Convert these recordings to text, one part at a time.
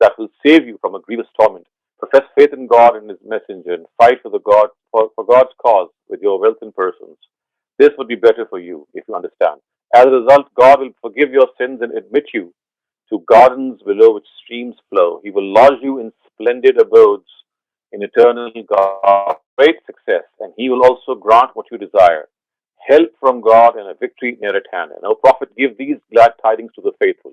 that will save you from a grievous torment. Profess faith in God and His messenger and fight for God's cause with your wealth and persons. This would be better for you if you understand. As a result, God will forgive your sins and admit you to gardens below which streams flow. He will lodge you in splendid abodes in eternal God, great success, and He will also grant what you desire, help from God and a victory near at hand. And our Prophet give these glad tidings to the faithful.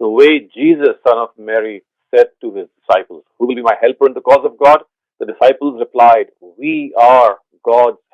the way Jesus son of Mary said to his disciples, who will be my helper in the cause of God? The disciples replied, we are God's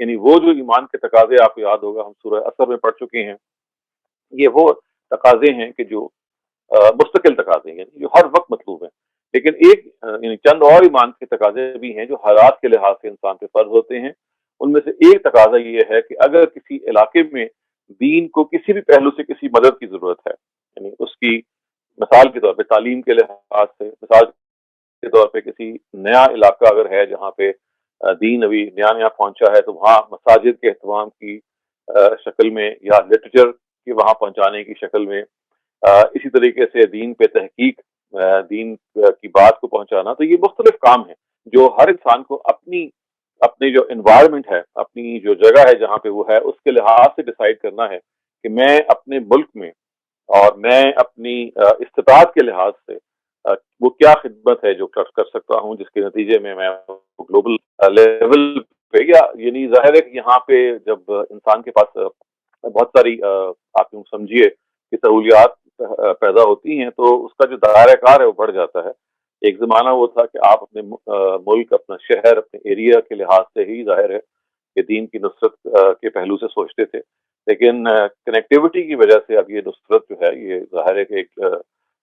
یعنی وہ جو ایمان کے تقاضے آپ کو یاد ہوگا ہم سورہ اثر میں پڑھ چکے ہیں، یہ وہ تقاضے ہیں کہ جو مستقل تقاضے ہیں، یعنی جو ہر وقت مطلوب ہیں، لیکن ایک یعنی چند اور ایمان کے تقاضے بھی ہیں جو حالات کے لحاظ سے انسان پہ فرض ہوتے ہیں۔ ان میں سے ایک تقاضا یہ ہے کہ اگر کسی علاقے میں دین کو کسی بھی پہلو سے کسی مدد کی ضرورت ہے، یعنی اس کی مثال کے طور پہ تعلیم کے لحاظ سے، مثال کے طور پہ کسی نیا علاقہ اگر ہے جہاں پہ دین ابھی نیا نیا پہنچا ہے، تو وہاں مساجد کے اہتمام کی شکل میں یا لٹریچر کی وہاں پہنچانے کی شکل میں، اسی طریقے سے دین پہ تحقیق، دین کی بات کو پہنچانا، تو یہ مختلف کام ہیں جو ہر انسان کو اپنی جو انوائرمنٹ ہے، اپنی جو جگہ ہے جہاں پہ وہ ہے، اس کے لحاظ سے ڈیسائیڈ کرنا ہے کہ میں اپنے ملک میں اور میں اپنی استطاعت کے لحاظ سے وہ کیا خدمت ہے جو کر سکتا ہوں، جس کے نتیجے میں گلوبل لیول پہ، یا یعنی ظاہر ہے کہ یہاں پہ جب انسان کے پاس بہت ساری آپ یوں سمجھیے کہ سہولیات پیدا ہوتی ہیں تو اس کا جو دائرہ کار ہے وہ بڑھ جاتا ہے۔ ایک زمانہ وہ تھا کہ آپ اپنے ملک، اپنا شہر، اپنے ایریا کے لحاظ سے ہی ظاہر ہے کہ دین کی نصرت کے پہلو سے سوچتے تھے، لیکن کنیکٹیوٹی کی وجہ سے اب یہ نصرت جو ہے یہ ظاہر ہے کہ ایک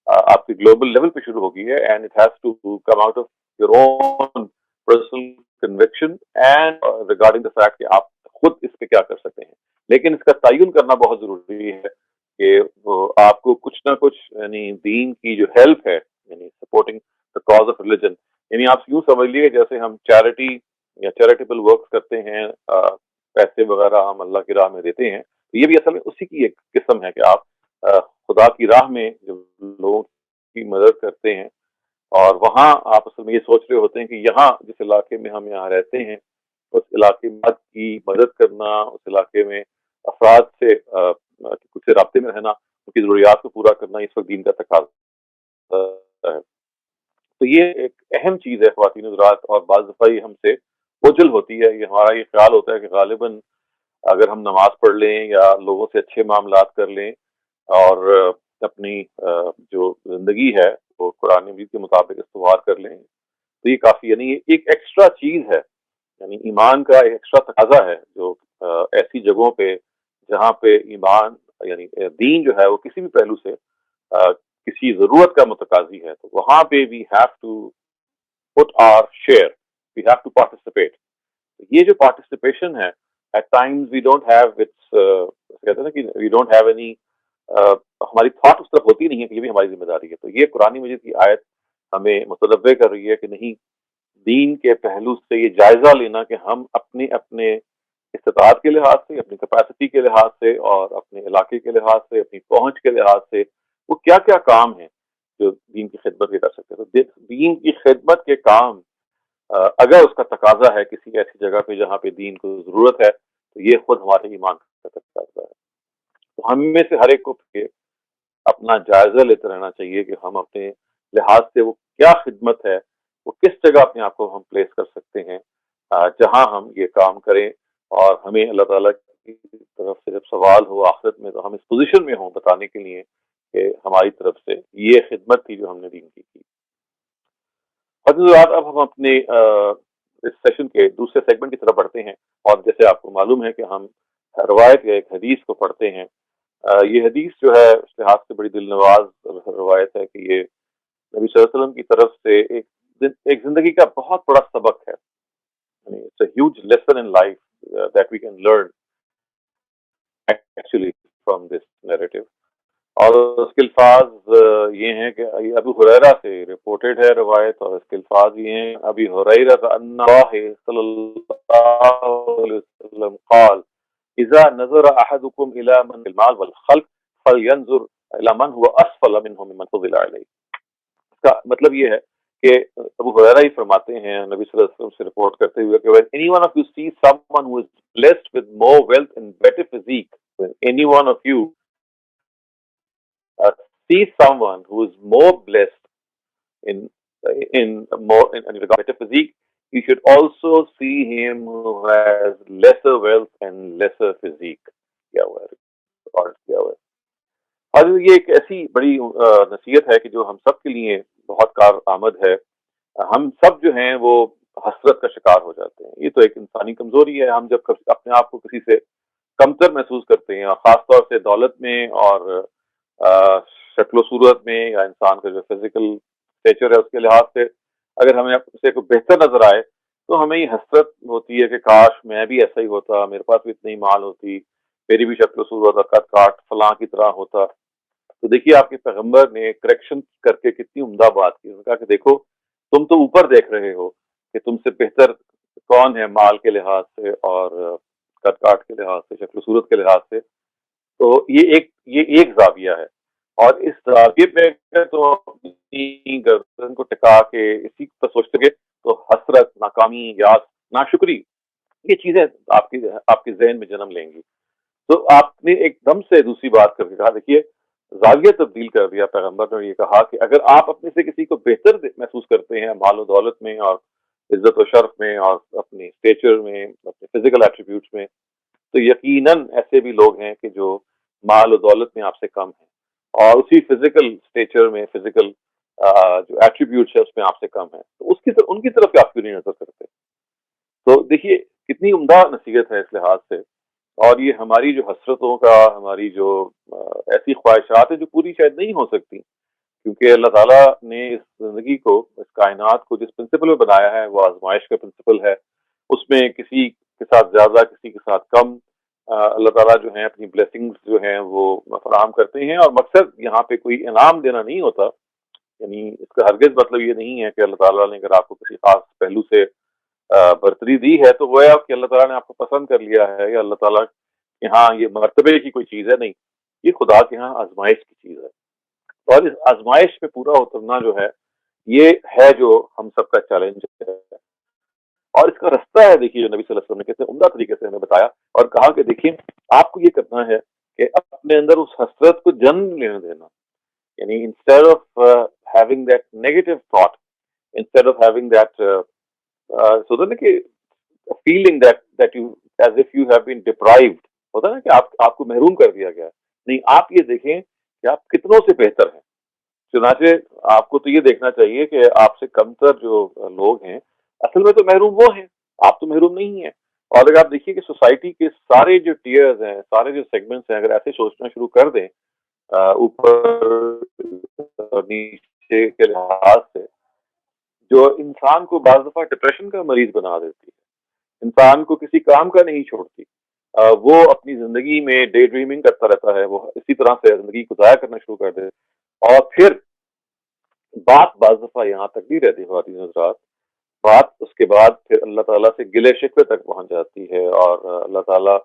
آپ کی گلوبل لیول پہ شروع ہوگی ہے، and it has to come out of your own personal conviction and regarding the fact کہ آپ خود اس پہ کیا کر سکتے ہیں، لیکن اس کا تعین کرنا بہت ضروری ہے کہ آپ کو کچھ نہ کچھ یعنی دین کی جو ہیلپ ہے، یعنی supporting the cause of religion, یعنی آپ یوں سمجھ لیے جیسے ہم چیریٹی یا چیریٹیبل ورکس کرتے ہیں، پیسے وغیرہ ہم اللہ کی راہ میں دیتے ہیں، تو یہ بھی اصل میں اسی کی ایک قسم ہے کہ آپ خدا کی راہ میں جو لوگوں کی مدد کرتے ہیں، اور وہاں آپ اصل میں یہ سوچ رہے ہوتے ہیں کہ یہاں جس علاقے میں ہم یہاں رہتے ہیں اس علاقے میں کی مدد کرنا، اس علاقے میں افراد سے کچھ سے رابطے میں رہنا، ان کی ضروریات کو پورا کرنا اس وقت دین کا تقاضا ہے۔ تو یہ ایک اہم چیز ہے خواتین حضرات، اور بعض دفعہ یہ ہم سے اوجھل ہوتی ہے، یہ ہمارا یہ خیال ہوتا ہے کہ غالباً اگر ہم نماز پڑھ لیں یا لوگوں سے اچھے معاملات کر لیں اور اپنی جو زندگی ہے وہ قرآن مجید کے مطابق استوار کر لیں تو یہ کافی، یعنی یہ ایک ایکسٹرا چیز ہے، یعنی ایمان کا ایک ایکسٹرا تقاضا ہے جو ایسی جگہوں پہ جہاں پہ ایمان یعنی دین جو ہے وہ کسی بھی پہلو سے کسی ضرورت کا متقاضی ہے، تو وہاں پہ we have to put our share, we have to participate. یہ جو پارٹیسپیشن ہے at times we don't have its, کہتے ہیں نا کہ وی ڈونٹ ہیو اینی، ہماری تھاٹ اس طرف ہوتی نہیں ہے کہ یہ بھی ہماری ذمہ داری ہے، تو یہ قرآن مجید کی آیت ہمیں متنبع کر رہی ہے کہ نہیں، دین کے پہلو سے یہ جائزہ لینا کہ ہم اپنے اپنے استطاعت کے لحاظ سے، اپنی کیپیسٹی کے لحاظ سے، اور اپنے علاقے کے لحاظ سے، اپنی پہنچ کے لحاظ سے وہ کیا کیا کام ہیں جو دین کی خدمت کے کر سکتے ہیں۔ تو دین کی خدمت کے کام اگر اس کا تقاضا ہے کسی ایسی جگہ پہ جہاں پہ دین کو ضرورت ہے، تو یہ خود ہمارے ایمان کا تقاضا ہے۔ تو ہم میں سے ہر ایک کو اپنا جائزہ لیتے رہنا چاہیے کہ ہم اپنے لحاظ سے وہ کیا خدمت ہے، وہ کس جگہ اپنے آپ کو ہم پلیس کر سکتے ہیں جہاں ہم یہ کام کریں، اور ہمیں اللہ تعالیٰ کی طرف سے جب سوال ہو آخرت میں تو ہم اس پوزیشن میں ہوں بتانے کے لیے کہ ہماری طرف سے یہ خدمت تھی جو ہم نے دین کی کی۔ حضرات اب ہم اپنے اس سیشن کے دوسرے سیگمنٹ کی طرف بڑھتے ہیں، اور جیسے آپ کو معلوم ہے کہ ہم روایت یا ایک حدیث کو پڑھتے ہیں۔ یہ حدیث جو ہے اس لحاظ سے بڑی دل نواز روایت ہے کہ یہ نبی صلی اللہ علیہ وسلم کی طرف سے ایک زندگی کا بہت بڑا سبق ہے، it's a huge lesson in life that we can learn actually from this narrative۔ اور اس کے الفاظ یہ ہیں کہ ابو ہریرہ سے رپورٹڈ ہے روایت، اور اس کے الفاظ یہ ہیں ابی ہریرہ ان اللہ صلی اللہ علیہ وسلم قال اذا نظر احدكم الى من المال والخلق فلينظر الى من هو اسفل منه ممن فضل عليه۔ اس کا مطلب یہ ہے کہ ابو ہریرہ ہی فرماتے ہیں نبی صلی اللہ علیہ وسلم سے رپورٹ کرتے ہوئے کہ when any one of you sees someone who is blessed with more wealth and better physique, when any one of you sees someone who is more blessed in better physique, you should also see him who has lesser wealth and lesser physique۔ کیا ہوا ہے، record کیا ہوا ہے۔ اور یہ ایک ایسی بڑی نصیحت ہے کہ جو ہم سب کے لیے بہت کار آمد ہے۔ ہم سب جو ہیں وہ حسرت کا شکار ہو جاتے ہیں. یہ تو ایک انسانی کمزوری ہے. ہم جب اپنے آپ کو کسی سے کمتر محسوس کرتے ہیں، اور خاص طور سے دولت میں اور شکل و صورت میں، یا انسان کا جو فزیکل نیچر ہے اس کے لحاظ سے اگر ہمیں اسے کو بہتر نظر آئے تو ہمیں یہ حسرت ہوتی ہے کہ کاش میں بھی ایسا ہی ہوتا، میرے پاس بھی اتنی مال ہوتی، میری بھی شکل و صورت اور قد کاٹ فلاں کی طرح ہوتا. تو دیکھیے آپ کے پیغمبر نے کریکشن کر کے کتنی عمدہ بات کی. انہوں نے کہا کہ دیکھو تم تو اوپر دیکھ رہے ہو کہ تم سے بہتر کون ہے مال کے لحاظ سے اور قد کاٹ کے لحاظ سے، شکل و صورت کے لحاظ سے. تو یہ ایک زاویہ ہے. اور اس زاویے پہ تو اپنی گردن کو ٹکا کے اسی پر سوچتے گے تو حسرت، ناکامی، یاس، ناشکری، یہ چیزیں آپ کے ذہن میں جنم لیں گی. تو آپ نے ایک دم سے دوسری بات کر کے کہا، دیکھیے زاویہ تبدیل کر دیا پیغمبر نے. یہ کہا کہ اگر آپ اپنے سے کسی کو بہتر محسوس کرتے ہیں مال و دولت میں اور عزت و شرف میں اور اپنی اسٹیچر میں، اپنے فزیکل ایٹریبیوٹس میں، تو یقیناً ایسے بھی لوگ ہیں کہ جو مال و دولت میں آپ سے کم ہیں اور اسی فزیکل اسٹیچر میں، فزیکل جو ایٹریبیوٹس ہے اس میں آپ سے کم ہیں. تو ان کی طرف آپ کیوں نہیں نظر کرتے؟ تو دیکھیے کتنی عمدہ نصیحت ہے اس لحاظ سے. اور یہ ہماری جو حسرتوں کا، ہماری جو ایسی خواہشات ہیں جو پوری شاید نہیں ہو سکتی، کیونکہ اللہ تعالیٰ نے اس زندگی کو، اس کائنات کو جس پرنسپل میں بنایا ہے وہ آزمائش کا پرنسپل ہے. اس میں کسی کے ساتھ زیادہ، کسی کے ساتھ کم اللہ تعالیٰ جو ہیں اپنی بلیسنگز جو ہیں وہ فراہم کرتے ہیں. اور مقصد یہاں پہ کوئی انعام دینا نہیں ہوتا، یعنی اس کا ہرگز مطلب یہ نہیں ہے کہ اللہ تعالیٰ نے اگر آپ کو کسی خاص پہلو سے برتری دی ہے تو وہ ہے کہ اللہ تعالیٰ نے آپ کو پسند کر لیا ہے، یا اللہ تعالیٰ کے ہاں یہ مرتبے کی کوئی چیز ہے. نہیں، یہ خدا کے ہاں آزمائش کی چیز ہے. اور اس آزمائش پہ پورا اترنا جو ہے یہ ہے جو ہم سب کا چیلنج ہے. اور اس کا رستہ ہے دیکھیے جو نبی صلی اللہ علیہ وسلم نے کتنے عمدہ طریقے سے ہمیں بتایا اور کہا کہ دیکھیے آپ کو یہ کرنا ہے کہ اپنے اندر اس حسرت کو جنم لینے دینا. یعنی instead of having that negative thought, instead of having that so نا کہ feeling that you as if you have been deprived, ہوتا ہے نا کہ آپ کو محروم کر دیا گیا. نہیں، آپ یہ دیکھیں کہ آپ کتنوں سے بہتر ہیں. چنانچہ آپ کو تو یہ دیکھنا چاہیے کہ آپ سے کمتر جو لوگ ہیں اصل میں تو محروم وہ ہیں، آپ تو محروم نہیں ہیں. اور اگر آپ دیکھیے کہ سوسائٹی کے سارے جو ٹیئرز ہیں، سارے جو سیگمنٹس ہیں، اگر ایسے سوچنا شروع کر دیں اوپر اور نیچے کے لحاظ سے، جو انسان کو بعض دفعہ ڈپریشن کا مریض بنا دیتی ہے، انسان کو کسی کام کا نہیں چھوڑتی. وہ اپنی زندگی میں ڈے ڈریمنگ کرتا رہتا ہے، وہ اسی طرح سے زندگی کو ضائع کرنا شروع کر دے. اور پھر بات بعض دفعہ یہاں تک بھی رہتی خواتین حضرات، بات اس کے بعد پھر اللہ تعالیٰ سے گلے شکوے تک پہنچ جاتی ہے. اور اللہ تعالیٰ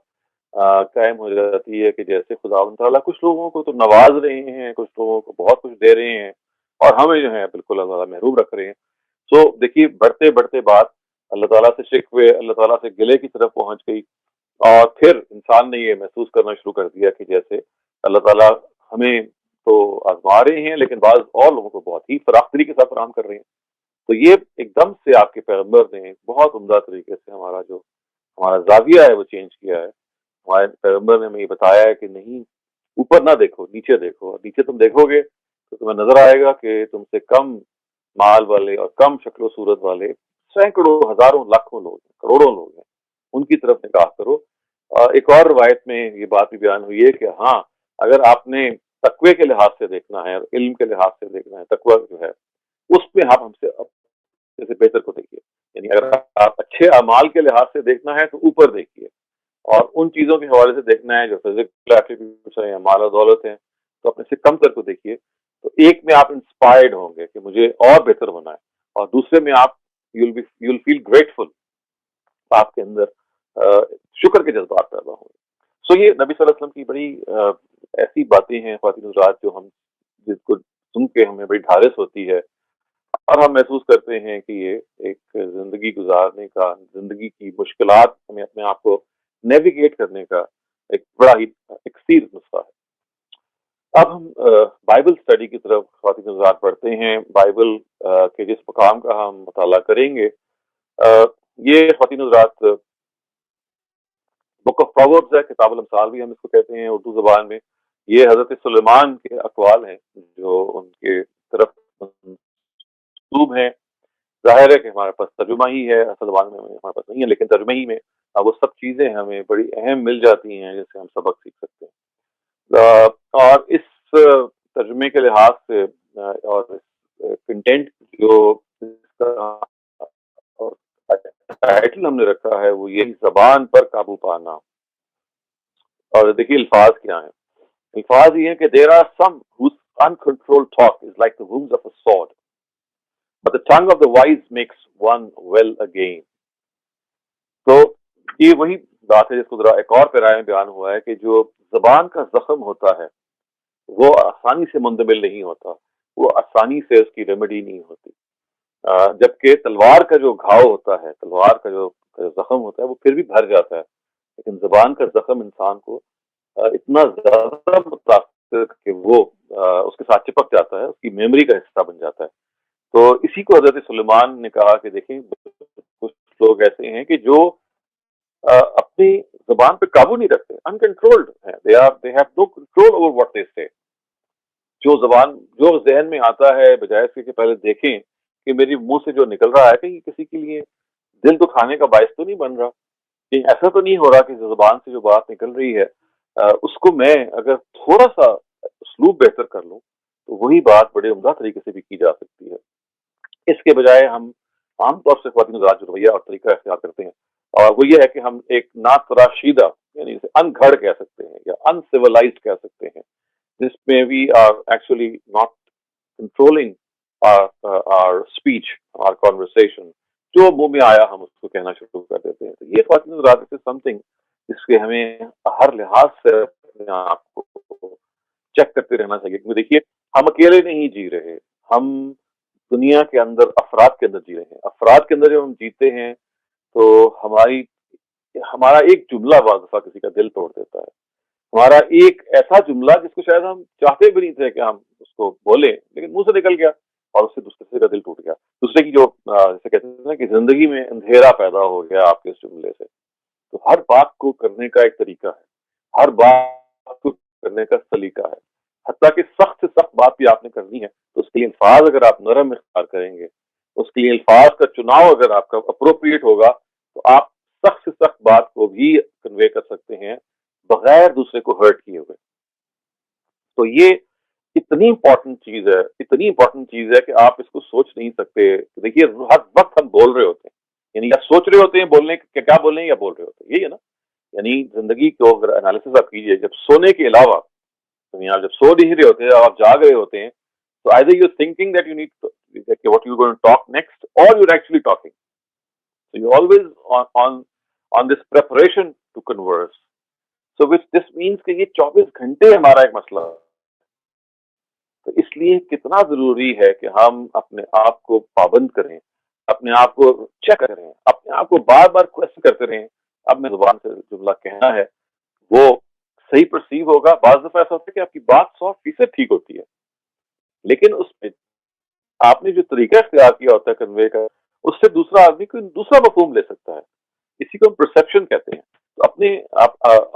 قائم ہو جاتی ہے کہ جیسے خدا تعالیٰ کچھ لوگوں کو تو نواز رہے ہیں، کچھ لوگوں کو بہت کچھ دے رہے ہیں، اور ہمیں جو ہے بالکل اللہ تعالیٰ محروم رکھ رہے ہیں. سو دیکھیے بڑھتے بڑھتے بات اللہ تعالیٰ سے شکوے، اللہ تعالیٰ سے گلے کی طرف پہنچ گئی. اور پھر انسان نے یہ محسوس کرنا شروع کر دیا کہ جیسے اللہ تعالیٰ ہمیں تو آزما رہے ہیں لیکن بعض اور لوگوں کو بہت ہی فراخ طریقے سے فراہم کر رہے ہیں. تو یہ ایک دم سے آپ کے پیغمبر نے بہت عمدہ طریقے سے ہمارا زاویہ ہے وہ چینج کیا ہے. ہمارے پیغمبر نے ہمیں یہ بتایا ہے کہ نہیں، اوپر نہ دیکھو، نیچے دیکھو. اور نیچے تم دیکھو گے تو تمہیں نظر آئے گا کہ تم سے کم مال والے اور کم شکل و صورت والے سینکڑوں، ہزاروں، لاکھوں لوگ ہیں، کروڑوں لوگ ہیں. ان کی طرف نگاہ کرو. ایک اور روایت میں یہ بات بھی بیان ہوئی ہے کہ ہاں اگر آپ نے تقوی کے لحاظ سے دیکھنا ہے اور علم کے لحاظ سے دیکھنا ہے، تقوی جو ہے اس میں آپ ہم سے بہتر کو دیکھیے. یعنی اگر آپ اچھے اعمال کے لحاظ سے دیکھنا ہے تو اوپر دیکھیے، اور ان چیزوں کے حوالے سے دیکھنا ہے جو فزیکل ایٹریبیوٹس ہیں یا مال و دولت ہیں تو اپنے سے کم تر کو دیکھیے. تو ایک میں آپ انسپائرڈ ہوں گے کہ مجھے اور بہتر ہونا ہے، اور دوسرے میں آپ یو فیل گریٹفل، آپ کے اندر شکر کے جذبات پیدا ہوں گے. سو یہ نبی صلی اللہ علیہ وسلم کی بڑی ایسی باتیں ہیں خواتین حضرات جو ہم جس کو سن کے ہمیں بڑی ڈھارس ہوتی ہے، اور ہم محسوس کرتے ہیں کہ یہ ایک زندگی گزارنے کا، زندگی کی مشکلات ہمیں اپنے آپ کو نیویگیٹ کرنے کا ایک بڑا ہی اکسیر نسخہ ہے. اب ہم بائبل اسٹڈی کی طرف خواتین حضرات پڑھتے ہیں. بائبل کے جس مقام کا ہم مطالعہ کریں گے یہ خواتین حضرات بک آف پرووربز ہے، کتاب الامثال بھی ہم اس کو کہتے ہیں اردو زبان میں. یہ حضرت سلیمان کے اقوال ہیں جو ان کے طرف منسوب ہیں. ظاہر ہے کہ ہمارے پاس ترجمہ ہی ہے، اصل زبان میں ہمارے پاس نہیں ہے، لیکن ترجمہ ہی میں وہ سب چیزیں ہمیں بڑی اہم مل جاتی ہیں جس سے ہم سبق سیکھ سکتے ہیں۔ اور اس ترجمے کے لحاظ سے اور کنٹینٹ جو ٹائٹل ہم نے رکھا ہے وہ یہی زبان پر قابو پانا۔ اور دیکھیے الفاظ کیا ہیں، الفاظ یہ ہیں کہ there are some whose uncontrolled talk is like the wounds of a sword, but the tongue of the wise makes one well again۔ تو یہ وہی بات ہے جس کو ذرا ایک اور پیرا میں بیان ہوا ہے کہ جو زبان کا زخم ہوتا ہے وہ آسانی سے مندمل نہیں ہوتا، وہ آسانی سے اس کی ریمیڈی نہیں ہوتی، جبکہ تلوار کا جو گھاؤ ہوتا ہے، تلوار کا جو زخم ہوتا ہے وہ پھر بھی بھر جاتا ہے، لیکن زبان کا زخم انسان کو اتنا زیادہ متاثر کہ وہ اس کے ساتھ چپک جاتا ہے، اس کی میموری کا حصہ بن جاتا ہے۔ تو اسی کو حضرت سلیمان نے کہا کہ دیکھیں کچھ لوگ ایسے ہیں کہ جو اپنی زبان پہ قابو نہیں رکھتے، انکنٹرولڈ ہیں، they have no control over what they say۔ جو ذہن میں آتا ہے بجائے اس کے کہ پہلے دیکھیں کہ میری منہ سے جو نکل رہا ہے کہ یہ کسی کے لیے دل دکھانے کا باعث تو نہیں بن رہا، کہ ایسا تو نہیں ہو رہا کہ زبان سے جو بات نکل رہی ہے اس کو میں اگر تھوڑا سا اسلوب بہتر کر لوں تو وہی بات بڑے عمدہ طریقے سے بھی کی جا سکتی ہے۔ اس کے بجائے ہم عام طور سے خواتین حضرات جو رویہ اور طریقہ اختیار کرتے ہیں اور وہ یہ ہے کہ ہم ایک ناتراشیدہ یعنی اسے ان گھڑ کہہ سکتے ہیں یا ان سیولائزڈ کہہ سکتے ہیں، جس میں we are actually not controlling our speech, our conversation، جو منہ میں آیا ہم اس کو کہنا شروع کر دیتے ہیں۔ تو یہ خواتین حضرات سے سمتھنگ جس کے ہمیں ہر لحاظ سے اپنے آپ کو چیک کرتے رہنا چاہیے، کیونکہ دیکھیے ہم اکیلے نہیں جی رہے، ہم دنیا کے اندر افراد کے اندر جی رہے ہیں، افراد کے اندر جب ہم جیتے ہیں تو ہمارا ایک جملہ بعض دفعہ کسی کا دل توڑ دیتا ہے، ہمارا ایک ایسا جملہ جس کو شاید ہم چاہتے بھی نہیں تھے کہ ہم اس کو بولیں لیکن منہ سے نکل گیا اور اس سے دوسرے کا دل ٹوٹ گیا، دوسرے کی جو جیسے کہتے ہیں نا کہ زندگی میں اندھیرا پیدا ہو گیا آپ کے اس جملے سے۔ تو ہر بات کو کرنے کا ایک طریقہ ہے، ہر بات کو کرنے کا سلیقہ ہے، حتیٰ کہ سخت سے سخت بات بھی آپ نے کرنی ہے تو اس کے لیے الفاظ اگر آپ نرم اختیار کریں گے، اس کے لیے الفاظ کا چناؤ اگر آپ کا اپروپریٹ ہوگا تو آپ سخت سے سخت بات کو بھی کنوے کر سکتے ہیں بغیر دوسرے کو ہرٹ کیے ہوئے۔ تو یہ اتنی امپورٹنٹ چیز ہے کہ آپ اس کو سوچ نہیں سکتے۔ دیکھیے ہر وقت ہم بول رہے ہوتے ہیں، یعنی یا سوچ رہے ہوتے ہیں بولنے کیا بولنے یا بول رہے ہوتے ہیں، یہی ہے نا۔ یعنی زندگی کو اگر انالیسس آپ کیجئے، جب سونے کے علاوہ یعنی آپ جب سو نہیں رہے ہوتے ہیں، آپ جاگ رہے ہوتے ہیں، تو either you're thinking that you need to, what you're going to talk next, or you're actually talking. So you're always on this preparation to converse. So which this means کہ یہ 24 گھنٹے ہمارا ایک مسئلہ ہے۔ تو اس لیے کتنا ضروری ہے کہ ہم اپنے آپ کو پابند کریں، اپنے آپ کو چیک کریں، اپنے آپ کو بار بار کوشچن کرتے رہیں۔ اب میں زبان سے جملہ کہنا ہے وہ صحیح پرسیو ہوگا، بعض دفعہ ایسا ہوتا ہے کہ آپ کی بات 100% ٹھیک ہوتی ہے لیکن اس میں آپ نے جو طریقہ اختیار کیا ہوتا ہے کنوے کا، اس سے دوسرا آدمی کوئی دوسرا مفہوم لے سکتا ہے، اسی کو ہم پرسیپشن کہتے ہیں۔ تو اپنے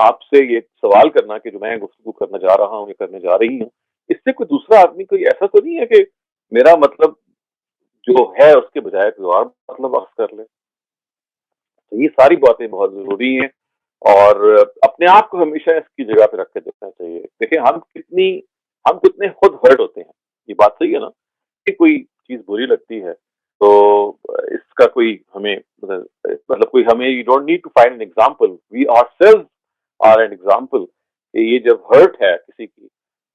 آپ سے یہ سوال کرنا کہ جو میں گفتگو کرنا جا رہا ہوں یا کرنے جا رہی ہوں، اس سے کوئی دوسرا آدمی کوئی ایسا تو نہیں ہے کہ میرا مطلب جو ہے اس کے بجائے کوئی اور مطلب اخذ کر لے۔ تو یہ ساری باتیں بہت ضروری ہیں اور اپنے آپ کو ہمیشہ اس کی جگہ پہ رکھ کے دیکھنا چاہیے۔ دیکھیں ہم کتنے خود ہرٹ ہوتے ہیں، یہ بات صحیح ہے نا، کہ کوئی چیز بری لگتی ہے تو اس کا کوئی ہمیں مطلب کوئی ہمیں you don't need to find an example, we are self are an example کہ یہ جب ہرٹ ہے کسی کی،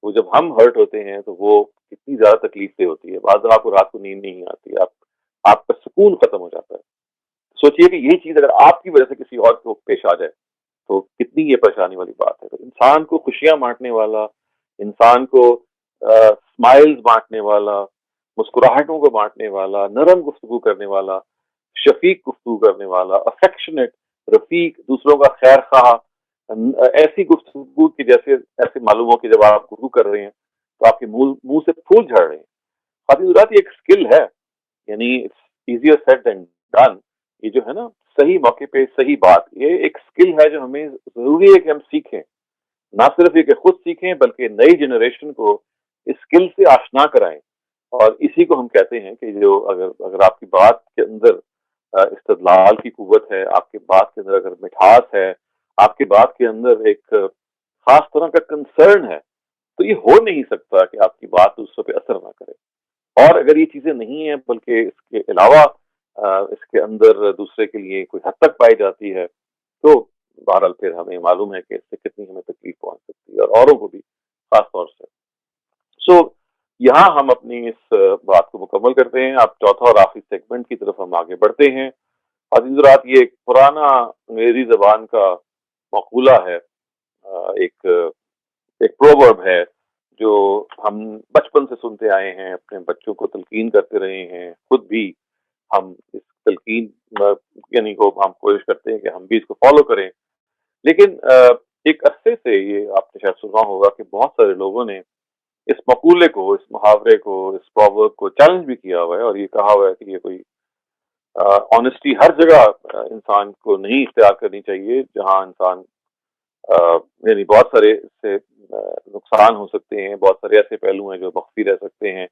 وہ جب ہم ہرٹ ہوتے ہیں تو وہ کتنی زیادہ تکلیف دہ ہوتی ہے۔ بعض آپ کو رات کو نیند نہیں آتی، آپ کا سکون ختم ہو جاتا ہے۔ سوچئے کہ یہی چیز اگر آپ کی وجہ سے کسی اور کو پیش آ جائے تو کتنی یہ پریشانی والی بات ہے۔ تو انسان کو خوشیاں بانٹنے والا، انسان کو اسمائلز بانٹنے والا، مسکراہٹوں کو بانٹنے والا، نرم گفتگو کرنے والا، شفیق گفتگو کرنے والا، افیکشنیٹ، رفیق، دوسروں کا خیر خواہ، ایسی گفتگو کی جیسے ایسے معلوم ہو کہ جب آپ گفتگو کر رہے ہیں تو آپ کے منہ سے پھول جھڑ رہے ہیں۔ خاطی ضرورت یہ ایک اسکل ہے، یعنی ایزیئر سیڈ دین ڈن۔ یہ جو ہے نا صحیح موقع پہ صحیح بات، یہ ایک اسکل ہے جو ہمیں ضروری ہے کہ ہم سیکھیں، نہ صرف یہ کہ خود سیکھیں بلکہ نئی جنریشن کو اس اسکل سے آشنا کرائیں اور اسی کو ہم کہتے ہیں کہ جو اگر آپ کی بات کے اندر استدلال کی قوت ہے، آپ کے بات کے اندر اگر مٹھاس ہے، آپ کے بات کے اندر ایک خاص طرح کا کنسرن ہے، تو یہ ہو نہیں سکتا کہ آپ کی بات دوسروں پہ اثر نہ کرے. اور اگر یہ چیزیں نہیں ہیں بلکہ اس کے علاوہ اس کے اندر دوسرے کے لیے کوئی حد تک پائی جاتی ہے، تو بہرحال پھر ہمیں معلوم ہے کہ اس سے کتنی ہمیں تکلیف پہنچ سکتی ہے، اور اوروں کو بھی خاص طور سے. سو یہاں ہم اپنی اس بات کو مکمل کرتے ہیں. اب چوتھا اور آخری سیگمنٹ کی طرف ہم آگے بڑھتے ہیں. عزیز حضرات، یہ ایک پرانا انگریزی زبان کا مقولہ ہے، ایک ایک پروورب ہے جو ہم بچپن سے سنتے آئے ہیں، اپنے بچوں کو تلقین کرتے رہے ہیں، خود بھی ہم اس تلقین یعنی کو ہم کوشش کرتے ہیں کہ ہم بھی اس کو فالو کریں. لیکن ایک عرصے سے یہ آپ نے شاید سنا ہوگا کہ بہت سارے لوگوں نے اس مقولے کو، اس محاورے کو، اس پروورب کو چیلنج بھی کیا ہوا ہے، اور یہ کہا ہوا ہے کہ یہ کوئی آنیسٹی ہر جگہ انسان کو نہیں اختیار کرنی چاہیے، جہاں انسان یعنی بہت سارے اس سے نقصان ہو سکتے ہیں، بہت سارے ایسے پہلو ہیں جو مخفی رہ سکتے ہیں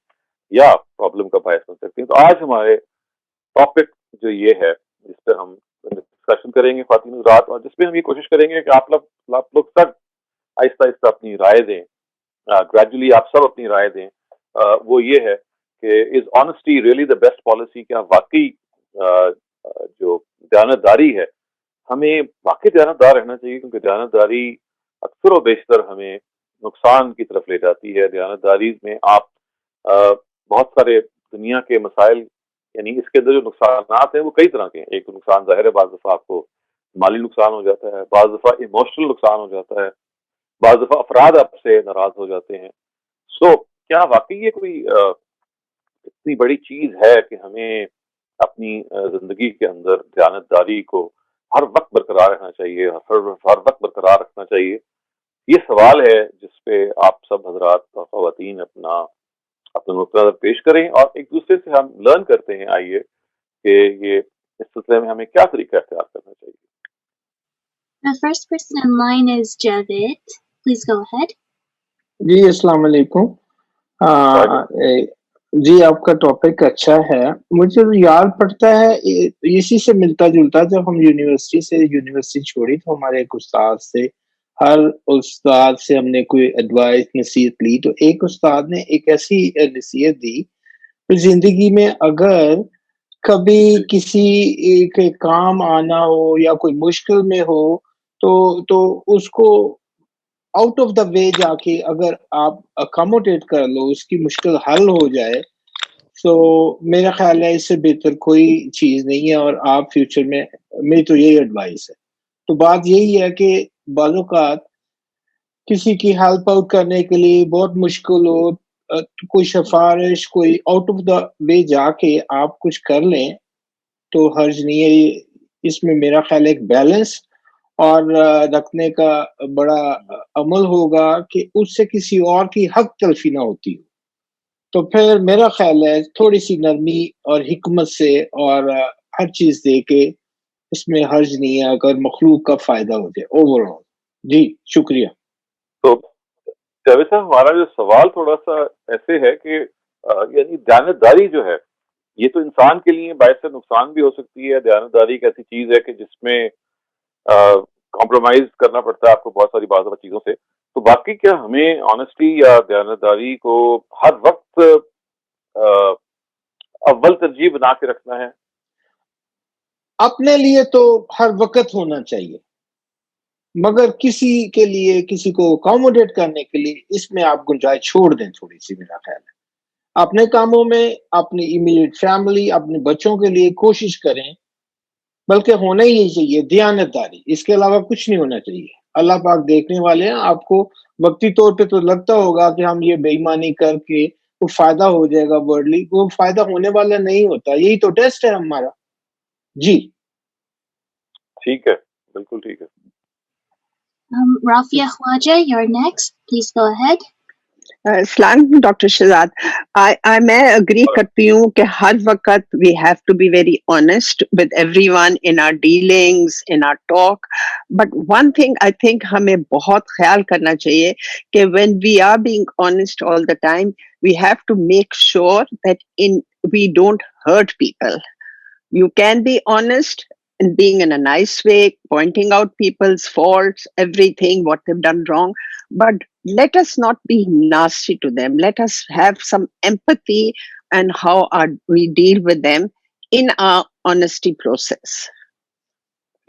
یا پرابلم کا باعث بن سکتے ہیں. تو آج ہمارے ٹاپک جو یہ ہے جس پہ ہم ڈسکشن کریں گے خواتین حضرات، اور جس میں ہم یہ کوشش کریں گے کہ آپ لوگ سب آہستہ آہستہ اپنی رائے دیں، گریجولی آپ سب اپنی رائے دیں. وہ یہ ہے کہ is honesty really the best policy? کیا واقعی جو دیانتداری ہے، ہمیں واقعی دیانتدار رہنا چاہیے؟ کیونکہ دیانتداری اکثر و بیشتر ہمیں نقصان کی طرف لے جاتی ہے. دیانتداری میں آپ بہت سارے دنیا کے مسائل، یعنی اس کے اندر جو نقصانات ہیں وہ کئی طرح کے ہیں. ایک نقصان ظاہر ہے، بعض دفعہ آپ کو مالی نقصان ہو جاتا ہے، بعض دفعہ ایموشنل نقصان ہو جاتا ہے، بعض دفعہ افراد آپ سے ناراض ہو جاتے ہیں. سو کیا واقعی یہ کوئی اتنی بڑی چیز ہے کہ ہمیں اپنی زندگی کے اندر دیانتداری کو ہر وقت برقرار رہنا چاہیے، ہر وقت برقرار رکھنا چاہیے؟ یہ سوال ہے جس پہ آپ سب حضرات اور خواتین اپنا نقطہ نظر پیش کریں، اور ایک دوسرے سے ہم لرن کرتے ہیں. آئیے کہ یہ اس سلسلے میں ہمیں کیا طریقہ اختیار کرنا چاہیے. The first person in line is Javed. Please go ahead. جی السلام علیکم. جی آپ کا ٹاپک اچھا ہے. مجھے یاد پڑتا ہے اسی سے ملتا جلتا، جب ہم یونیورسٹی چھوڑی تو ہمارے ایک استاد سے، ہر استاد سے ہم نے کوئی ایڈوائس نصیحت لی، تو ایک استاد نے ایک ایسی نصیحت دی کہ زندگی میں اگر کبھی کسی کے کام آنا ہو یا کوئی مشکل میں ہو تو اس کو آؤٹ آف دا وے جا کے اگر آپ اکاموڈیٹ کر لو، اس کی مشکل حل ہو جائے، تو میرا خیال ہے اس سے بہتر کوئی چیز نہیں ہے. اور آپ فیوچر میں، میری تو یہی ایڈوائس ہے. تو بات یہی ہے کہ بعض اوقات کسی کی ہیلپ آؤٹ کرنے کے لیے بہت مشکل ہو، کوئی سفارش، کوئی آؤٹ آف دا وے جا کے آپ کچھ کر لیں تو حرج نہیں ہے. اس میں میرا خیال ہے ایک بیلنس اور رکھنے کا بڑا عمل ہوگا کہ اس سے کسی اور کی حق تلفی نہ ہوتی ہو. تو پھر میرا خیال ہے تھوڑی سی نرمی اور حکمت سے اور ہر چیز دے کے اس میں حرج نہیں ہے اگر مخلوق کا فائدہ ہو جائے اوور آل. جی شکریہ. تو جاوید صاحب، ہمارا جو سوال تھوڑا سا ایسے ہے کہ یعنی دیانتداری جو ہے یہ تو انسان کے لیے باعث نقصان بھی ہو سکتی ہے. دیانتداری ایک ایسی چیز ہے کہ جس میں کمپرومائز کرنا پڑتا ہے آپ کو بہت ساری بعض چیزوں سے. تو باقی کیا ہمیں آنیسٹی یا دیانتداری کو ہر وقت اول ترجیح بنا کے رکھنا ہے؟ اپنے لیے تو ہر وقت ہونا چاہیے، مگر کسی کے لیے، کسی کو اکاموڈیٹ کرنے کے لیے اس میں آپ گنجائش چھوڑ دیں تھوڑی سی. میرا خیال ہے اپنے کاموں میں، اپنی امیڈیٹ فیملی، اپنے بچوں کے لیے کوشش کریں، بلکہ ہونا ہی نہیں چاہیے دیانتداری، اس کے علاوہ کچھ نہیں ہونا چاہیے. اللہ پاک دیکھنے والے ہیں. آپ کو وقتی طور پہ تو لگتا ہوگا کہ ہم یہ بے ایمانی کر کے کوئی فائدہ ہو جائے گا ورڈلی، وہ فائدہ ہونے والا نہیں ہوتا. یہی تو ٹیسٹ ہے ہمارا. جی ٹھیک ہے، بالکل ٹھیک ہے. Rafia Khwaja, you're next. Please go ahead. السلام ڈاکٹر شہزاد. میں اگری کرتی ہوں کہ ہر وقت we have to be very honest with everyone in our dealings, in our talk. But one thing I think ہمیں بہت خیال کرنا چاہیے کہ when we are being honest all the time, we have to make sure that we don't hurt people. You can be honest and being in a nice way, pointing out people's faults, everything, what they've done wrong. But let us not be nasty to them. Let us have some empathy and how we deal with them in our honesty process.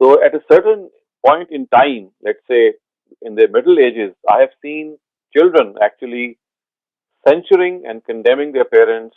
So at a certain point in time, let's say in their middle ages, I have seen children actually censuring and condemning their parents,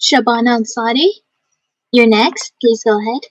Shabana Ansari, you're next. Please go ahead.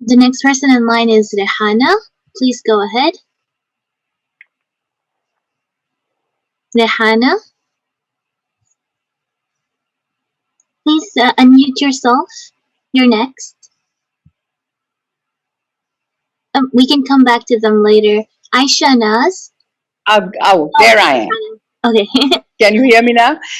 The next person in line is Rehana. Please go ahead. Rehana, please unmute yourself. You're next. We can come back to them later. Aisha Naz. There I am. Okay. Can you hear me now?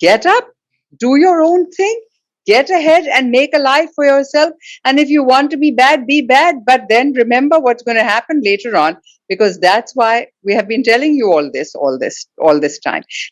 Get up, do your own thing, get ahead and make a life for yourself. And if you want to be bad, but then remember what's going to happen later on, because that's why we have been telling you all this time.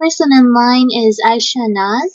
Person in line is Aisha Naz.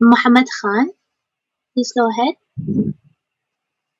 Muhammad Khan, please go ahead.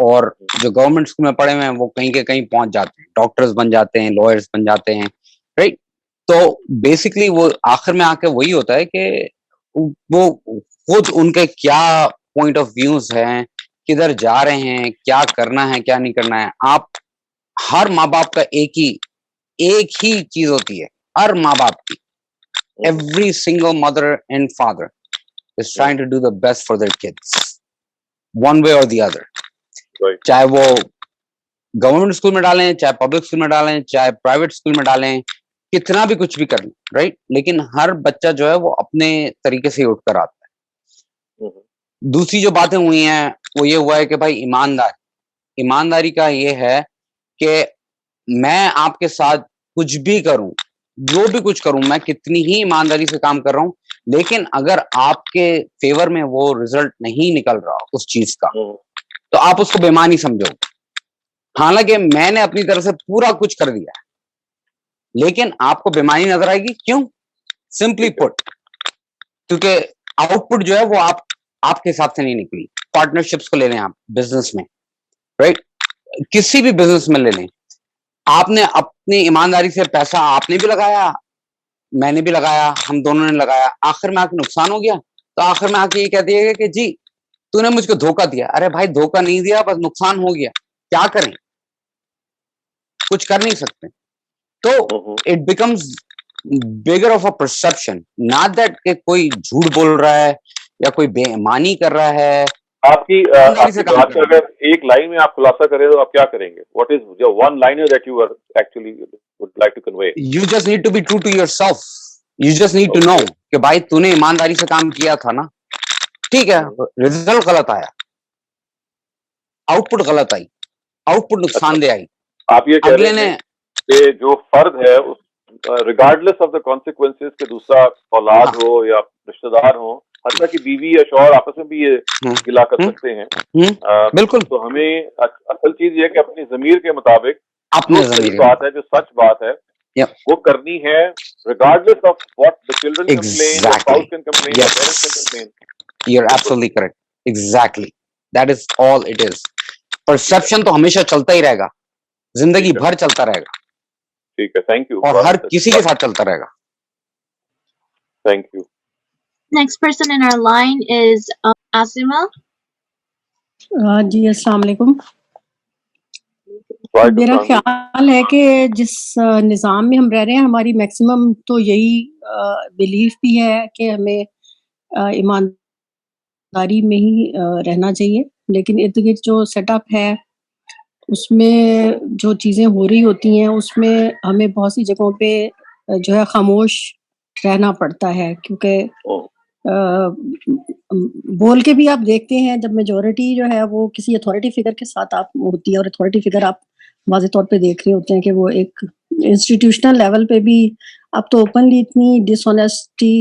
اور جو government school میں پڑھے ہوئے ہیں وہ کہیں کے کہیں پہنچ جاتے ہیں, ڈاکٹرز بن جاتے ہیں, لائرز بن جاتے ہیں, رائٹ. تو بیسکلی وہ آخر میں آ کے وہی ہوتا ہے کہ وہ خود ان کے کیا پوائنٹ آف ویوز ہیں, کدھر جا رہے ہیں, کیا کرنا ہے کیا نہیں کرنا ہے. آپ ہر ماں باپ کا ایک ہی چیز ہوتی ہے, ہر ماں باپ کی. Every single mother and father is trying to do the best for their kids, one way or the other. Right. چاہے وہ گورنمنٹ اسکول میں ڈالیں, چاہے پبلک اسکول میں ڈالیں, چاہے پرائیویٹ اسکول میں ڈالیں, کتنا بھی کچھ بھی کر لیں, رائٹ. لیکن ہر بچہ جو ہے وہ اپنے طریقے سے اٹھ کر آتا ہے. دوسری جو باتیں ہوئی ہیں وہ یہ ہوا ہے کہ بھائی ایمانداری کا یہ ہے کہ میں آپ کے ساتھ کچھ بھی کروں, جو بھی کچھ کروں, میں کتنی ہی ایمانداری سے کام کر رہا ہوں, لیکن اگر آپ کے فیور میں وہ رزلٹ نہیں نکل رہا اس چیز کا تو آپ اس کو بےمانی سمجھو. حالانکہ میں نے اپنی طرف سے پورا کچھ کر دیا ہے, لیکن آپ کو بےمانی نظر آئے گی. کیوں؟ سمپلی پٹ, کیونکہ آؤٹ پٹ جو ہے وہ آپ کے حساب سے نہیں نکلی. پارٹنرشپس کو لے لیں آپ بزنس میں, رائٹ, کسی بھی بزنس میں لے لیں. آپ نے اپنی ایمانداری سے پیسہ آپ نے بھی لگایا, میں نے بھی لگایا, ہم دونوں نے لگایا, آخر میں آ کے نقصان ہو گیا تو آخر میں آ کے یہ کہہ دیا گیا کہ جی تو نے مجھ کو دھوکہ دیا. ارے بھائی دھوکہ نہیں دیا, بس نقصان ہو گیا, کیا کریں, کچھ کر نہیں سکتے. تو it becomes bigger of a perception, not that کہ کوئی جھوٹ بول رہا ہے یا کوئی بے ایمانی کر رہا ہے. آپ کی بات کا اگر ایک لائن میں آپ خلاصہ کریں تو آپ کیا کریں گے؟ What is your one liner that you are actually would like to convey? You just need to be true to yourself. You just need to know کہ بھائی تو نے ایمانداری سے کام کیا تھا نا, ٹھیک ہے, رزلٹ غلط آیا, آؤٹ پٹ غلط آئی, آؤٹ پٹ نقصان دہ آئی. آپ یہ کہہ رہے ہیں کہ جو فرد ہے ریگارڈلیس آف دا کانسیکوینسز کہ دوسرا اولاد ہو یا رشتہ دار ہو, حتیٰ کہ بیوی یا شوہر آپس میں بھی یہ گلا کر سکتے ہیں, بالکل. تو ہمیں اصل چیز یہ کہ اپنی ضمیر کے مطابق اپنے صحیح بات ہے, جو سچ بات ہے وہ کرنی ہے, regardless of what the children complain, the spouse can complain, the parents can complain. You're absolutely correct. Exactly. That is all it is. Perception تو ہمیشہ چلتا ہی رہے گا, زندگی بھر چلتا رہے گا. ٹھیک ہے, تھینک یو. اور ہر کسی کے ساتھ چلتا رہے گا. Thank you. Next person in our line is Asima. جی السلام علیکم. میرا خیال ہے کہ جس نظام میں ہم رہ رہے ہیں ہماری میکسیمم تو یہی بلیف بھی ہے کہ ہمیں ایمانداری میں ہی رہنا چاہیے, لیکن ارد گرد جو سیٹ اپ ہے اس میں جو چیزیں ہو رہی ہوتی ہیں اس میں ہمیں بہت سی جگہوں پہ جو ہے خاموش رہنا پڑتا ہے, کیونکہ بول کے بھی آپ دیکھتے ہیں جب میجورٹی جو ہے وہ کسی اتھارٹی فگر کے ساتھ آپ ہوتی ہے, اور اتھارٹی فگر آپ واضح طور پہ دیکھ رہے ہوتے ہیں کہ وہ ایک انسٹیٹیوشنل لیول پہ بھی اب تو اوپنلی اتنی ڈس آنیسٹی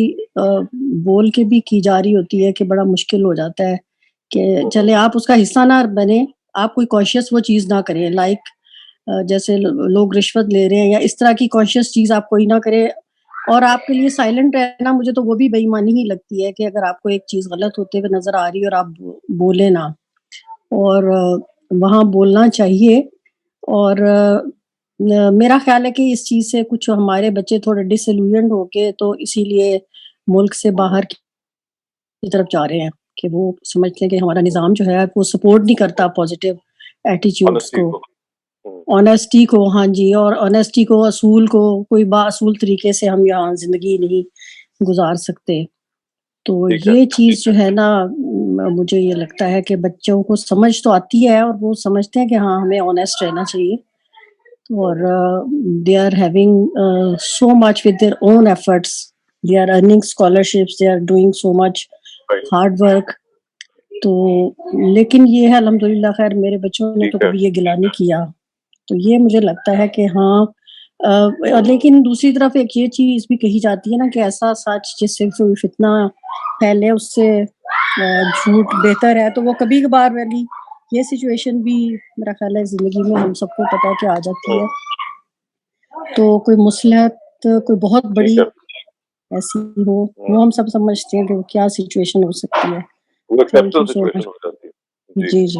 بول کے بھی کی جا رہی ہوتی ہے کہ بڑا مشکل ہو جاتا ہے کہ چلے آپ اس کا حصہ نہ بنے, آپ کوئی کانشیس وہ چیز نہ کریں, لائک جیسے لوگ رشوت لے رہے ہیں یا اس طرح کی کانشیس چیز آپ کوئی نہ کریں, اور آپ کے لیے سائلنٹ رہنا مجھے تو وہ بھی بے ایمانی ہی لگتی ہے کہ اگر آپ کو ایک چیز غلط ہوتے ہوئے نظر آ رہی ہے اور آپ بولے نا, اور وہاں بولنا چاہیے. اور میرا خیال ہے کہ اس چیز سے کچھ ہمارے بچے تھوڑے ڈس ایلوژنڈ ہو کے تو اسی لیے ملک سے باہر کی طرف جا رہے ہیں کہ وہ سمجھتے ہیں کہ ہمارا نظام جو ہے وہ سپورٹ نہیں کرتا پازیٹیو ایٹیچیوڈس کو, آنیسٹی کو. ہاں جی, اور آنیسٹی کو, اصول کو, کوئی باصول طریقے سے ہم یہاں زندگی نہیں گزار سکتے. تو یہ چیز جو ہے نا مجھے یہ لگتا ہے کہ بچوں کو سمجھ تو آتی ہے اور وہ سمجھتے ہیں کہ ہاں ہمیں آنیسٹ رہنا چاہیے, اور they are having so much with their own efforts, they are earning scholarships, they are doing so much hard work. تو لیکن یہ ہے الحمدللہ خیر میرے بچوں نے تو کبھی یہ گلا نہیں کیا, تو یہ مجھے لگتا ہے کہ ہاں. لیکن دوسری طرف ایک یہ چیز بھی کہی جاتی ہے نا کہ ایسا سچ جس سے فتنہ پھیلے اس سے جھوٹ بہتر ہے, تو وہ کبھی کبھار والی یہ سچویشن بھی میرا خیال ہے زندگی میں ہم سب کو پتا ہے کہ آ جاتی ہے. تو کوئی مصلحت کوئی بہت بڑی ایسی ہو وہ ہم سب سمجھتے ہیں کہ وہ کیا سچویشن ہو سکتی ہے. جی جی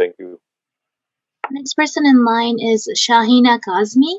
thank you. Next person in line is Shahina Kazmi.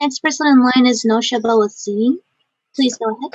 Next person in line is Noshaba Wasim. Please go ahead.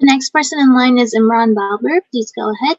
The next person in line is Imran Balber. Please go ahead.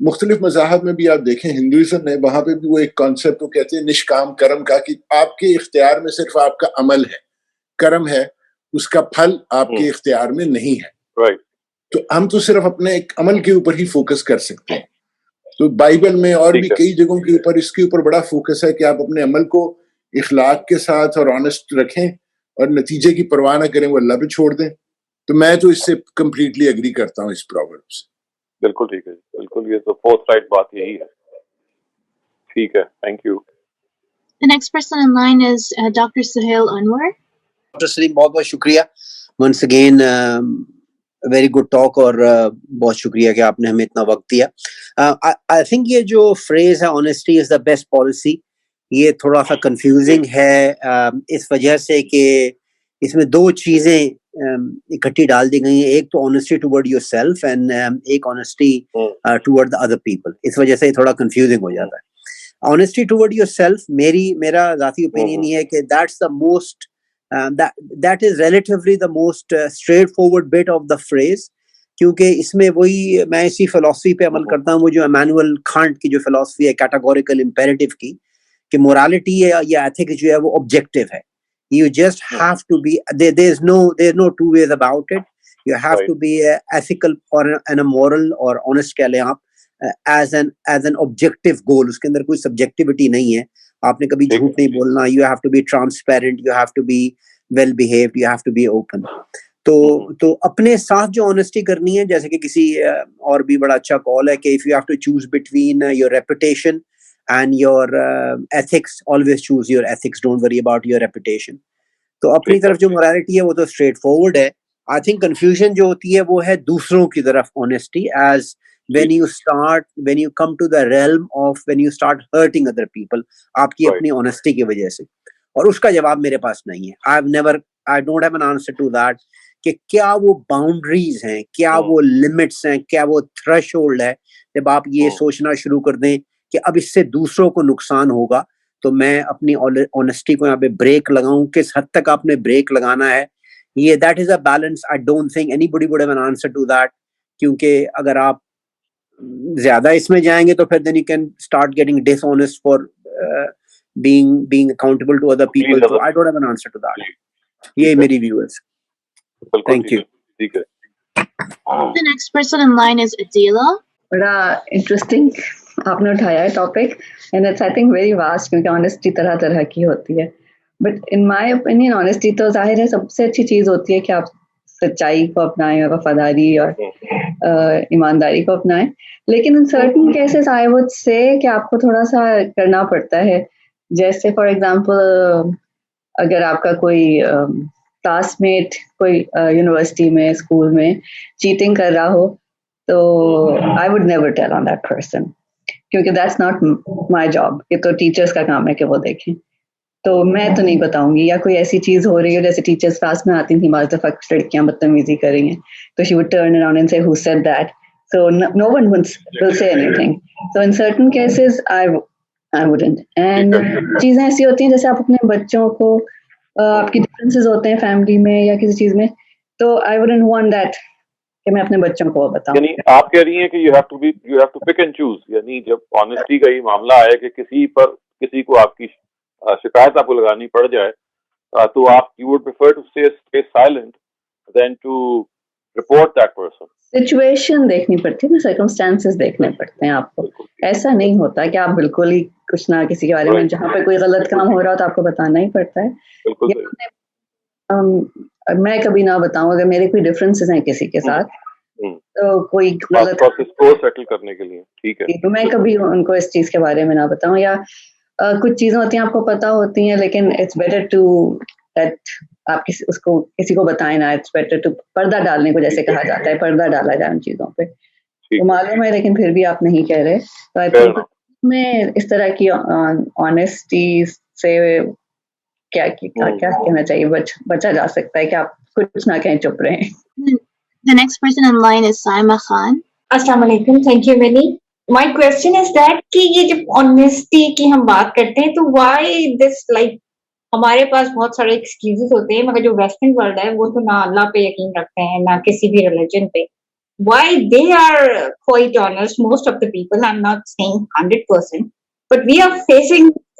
مختلف مذاہب میں بھی آپ دیکھیں، Hinduism میں وہاں پہ بھی وہ ایک کانسیپٹ وہ کہتے ہیں نشکام کرم کا، کہ آپ کے اختیار میں صرف آپ کا عمل ہے، کرم ہے، اس کا پھل آپ کے اختیار میں نہیں ہے. تو ہم تو صرف اپنے ایک عمل کے اوپر ہی فوکس کر سکتے ہیں. تو بائبل میں اور بھی کئی جگہوں کے اوپر اس کے اوپر بڑا فوکس ہے کہ آپ اپنے عمل کو اخلاق کے ساتھ اور آنےسٹ رکھیں اور نتیجے کی پرواہ نہ کریں، وہ اللہ پہ چھوڑ دیں. تو میں تو اس سے کمپلیٹلی اگری کرتا ہوں اس پروورب سے. بالکل ٹھیک ہے، بالکل، یہ تو فورتھ رائٹ بات یہی ہے. ٹھیک ہے، thank you. The next person in line is Dr. Suhail Anwar. Doctor Salim بہت بہت شکریہ once again, very good talk, اور بہت شکریہ کہ آپ نے ہمیں اتنا وقت دیا. آئی تھنک یہ جو فریز ہے honesty is the best policy, یہ تھوڑا سا کنفیوزنگ ہے اس وجہ سے کہ اس میں دو چیزیں اکٹھی ڈال دی گئی ہیں، ایک تو honesty toward yourself and ایک honesty toward the other people. اس وجہ سے تھوڑا کنفیوزنگ ہو جاتا ہے. آنےسٹی ٹوورڈ یور سیلف میرا ذاتی اوپینین یہ ہے کہ that's the most that is relatively the most straightforward bit of the phrase، کیونکہ اس میں وہی میں اسی فلسفی پہ عمل کرتا ہوں، وہ جو امانوئل کانٹ کی جو فلسفی ہے کیٹاگوریکل امپیریٹو کی، کہ morality یا ethics جو ہے وہ objective ہے. You just have to be there's no two ways about it. You have to be ethical or and a moral or honest کہہ لیں آپ as an objective goal. اس کے اندر کوئی subjectivity نہیں ہے. آپ نے کبھی جھوٹ نہیں بولنا. You have to be transparent, you have to be well behaved, you have to be open. تو اپنے ساتھ جو آنےسٹی کرنی ہے، جیسے کہ کسی اور بھی بڑا اچھا کال ہے کہ if you have to choose between your reputation and your ethics, always choose your ethics, don't worry about your reputation. تو اپنی طرف جو morality ہے وہ تو اسٹریٹ فارورڈ ہے. I think confusion جو ہوتی ہے وہ ہے دوسروں کی طرف honesty, as when you come to the realm of when you start hurting other people آپ کی اپنی honesty کی وجہ سے. اور اس کا جواب میرے پاس نہیں ہے. I don't have an answer to that کہ کیا وہ باؤنڈریز ہیں، کیا وہ لمٹس ہیں، کیا وہ تھریش ہولڈ ہے. جب آپ یہ سوچنا شروع کر دیں کہ اب اس سے دوسروں کو نقصان ہوگا، تو میں اپنی آنےسٹی کو یہاں پہ بریک لگاؤں. کس حد تک آپ نے بریک لگانا ہے، یہ that is a balance. I don't think anybody would have an answer to that, کیونکہ اگر آپ زیادہ اس میں جائیں گے تو پھر then you can start getting dishonest for being accountable to other people. So I don't have an answer to that. یہ میری view ہے. Thank you. The next person in line is Adila. بڑا انٹرسٹنگ آپ نے اٹھایا ہے topic, and it's I think very vast, کیونکہ honesty طرح طرح کی ہوتی ہے. But in my opinion honesty تو ظاہر ہے سب سے اچھی چیز ہوتی ہے کہ آپ سچائی کو اپنائیں اور وفاداری اور ایمانداری کو اپنائیں. لیکن in certain cases I would say کہ آپ کو تھوڑا سا کرنا پڑتا ہے. جیسے فار ایگزامپل اگر آپ کا کوئی کلاس میٹ کوئی یونیورسٹی میں اسکول میں چیٹنگ کر رہا ہو، تو I would never tell on that person, کیونکہ دیٹس ناٹ مائی جاب. یہ تو ٹیچرس کا کام ہے کہ وہ دیکھیں، تو میں تو نہیں بتاؤں گی. یا کوئی ایسی چیز ہو رہی ہے، جیسے ٹیچرس کلاس میں آتی تھیں بعض دفعہ لڑکیاں بدتمیزی کر رہی ہیں، تو she would turn around and سے who said that, so know one will سے any thing. So in certain cases I wouldn't. And چیزیں ایسی ہوتی ہیں جیسے آپ اپنے بچوں کو، آپ کی ڈفرینسز ہوتے ہیں فیملی میں یا کسی چیز میں، تو I wouldn't want that کہ میں اپنے بچوں کو بتاؤں. یعنی آپ کہہ رہی ہیں کہ you have to pick and choose. یعنی جب آنےسٹی کا یہ معاملہ آئے کہ کسی کو آپ کی شکایت آپ کو لگانی پڑ جائے، تو آپ you would prefer to stay silent than to report that person. Situation دیکھنی پڑتی ہے نا، سرکمسٹانسز دیکھنے پڑتے ہیں آپ کو. ایسا نہیں ہوتا کہ آپ بالکل ہی کچھ نہ کسی کے بارے میں، جہاں پہ کوئی غلط کام ہو رہا ہو تو آپ کو بتانا ہی پڑتا ہے. میں کبھی نہ بتاؤں اگر میرے کوئی ڈفرینسز ہیں کسی کے ساتھ، تو کوئی غلط سیٹل کرنے کے لیے ٹھیک ہے، تو میں کبھی ان کو اس چیز کے بارے میں نہ بتاؤں. یا کچھ چیزیں ہوتی ہیں آپ کو پتا ہوتی ہیں، لیکن اٹس بیٹر ٹو دیٹ آپ کسی کو بتائیں نا. اٹس بیٹر ٹو پردہ ڈالنے کو جیسے کہا جاتا ہے، پردہ ڈالا جائے ان چیزوں پہ. تو معلوم ہے لیکن پھر بھی آپ نہیں کہہ رہے. تو آئی تھنک میں اس طرح کی آنےسٹی سے کیا کہنا چاہیے، بچا جا سکتا ہے کہ آپ کچھ نہ کہیں، چپ رہیں. The next person in line is Saima Khan. السلام علیکم. Thank you very. My question is that کہ یہ جب آنےسٹی کی ہم بات کرتے ہیں تو وائی دس لائک ہمارے پاس بہت سارے ایکسکیوزز ہوتے ہیں، مگر جو ویسٹرن ورلڈ ہے وہ تو نہ اللہ پہ یقین رکھتے ہیں نہ کسی بھی ریلیجن پہ. why they are quite honest, most of the people, I'm not saying 100%, but we are facing,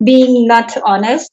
being not honest.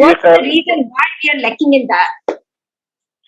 What's the reason why we are lacking in that?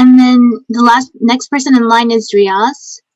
And then the next person in line is Riaz.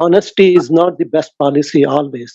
honesty is not the best policy always.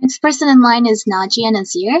next person in line is Najia Nazir.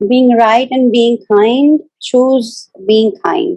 being right and being kind, choose being kind.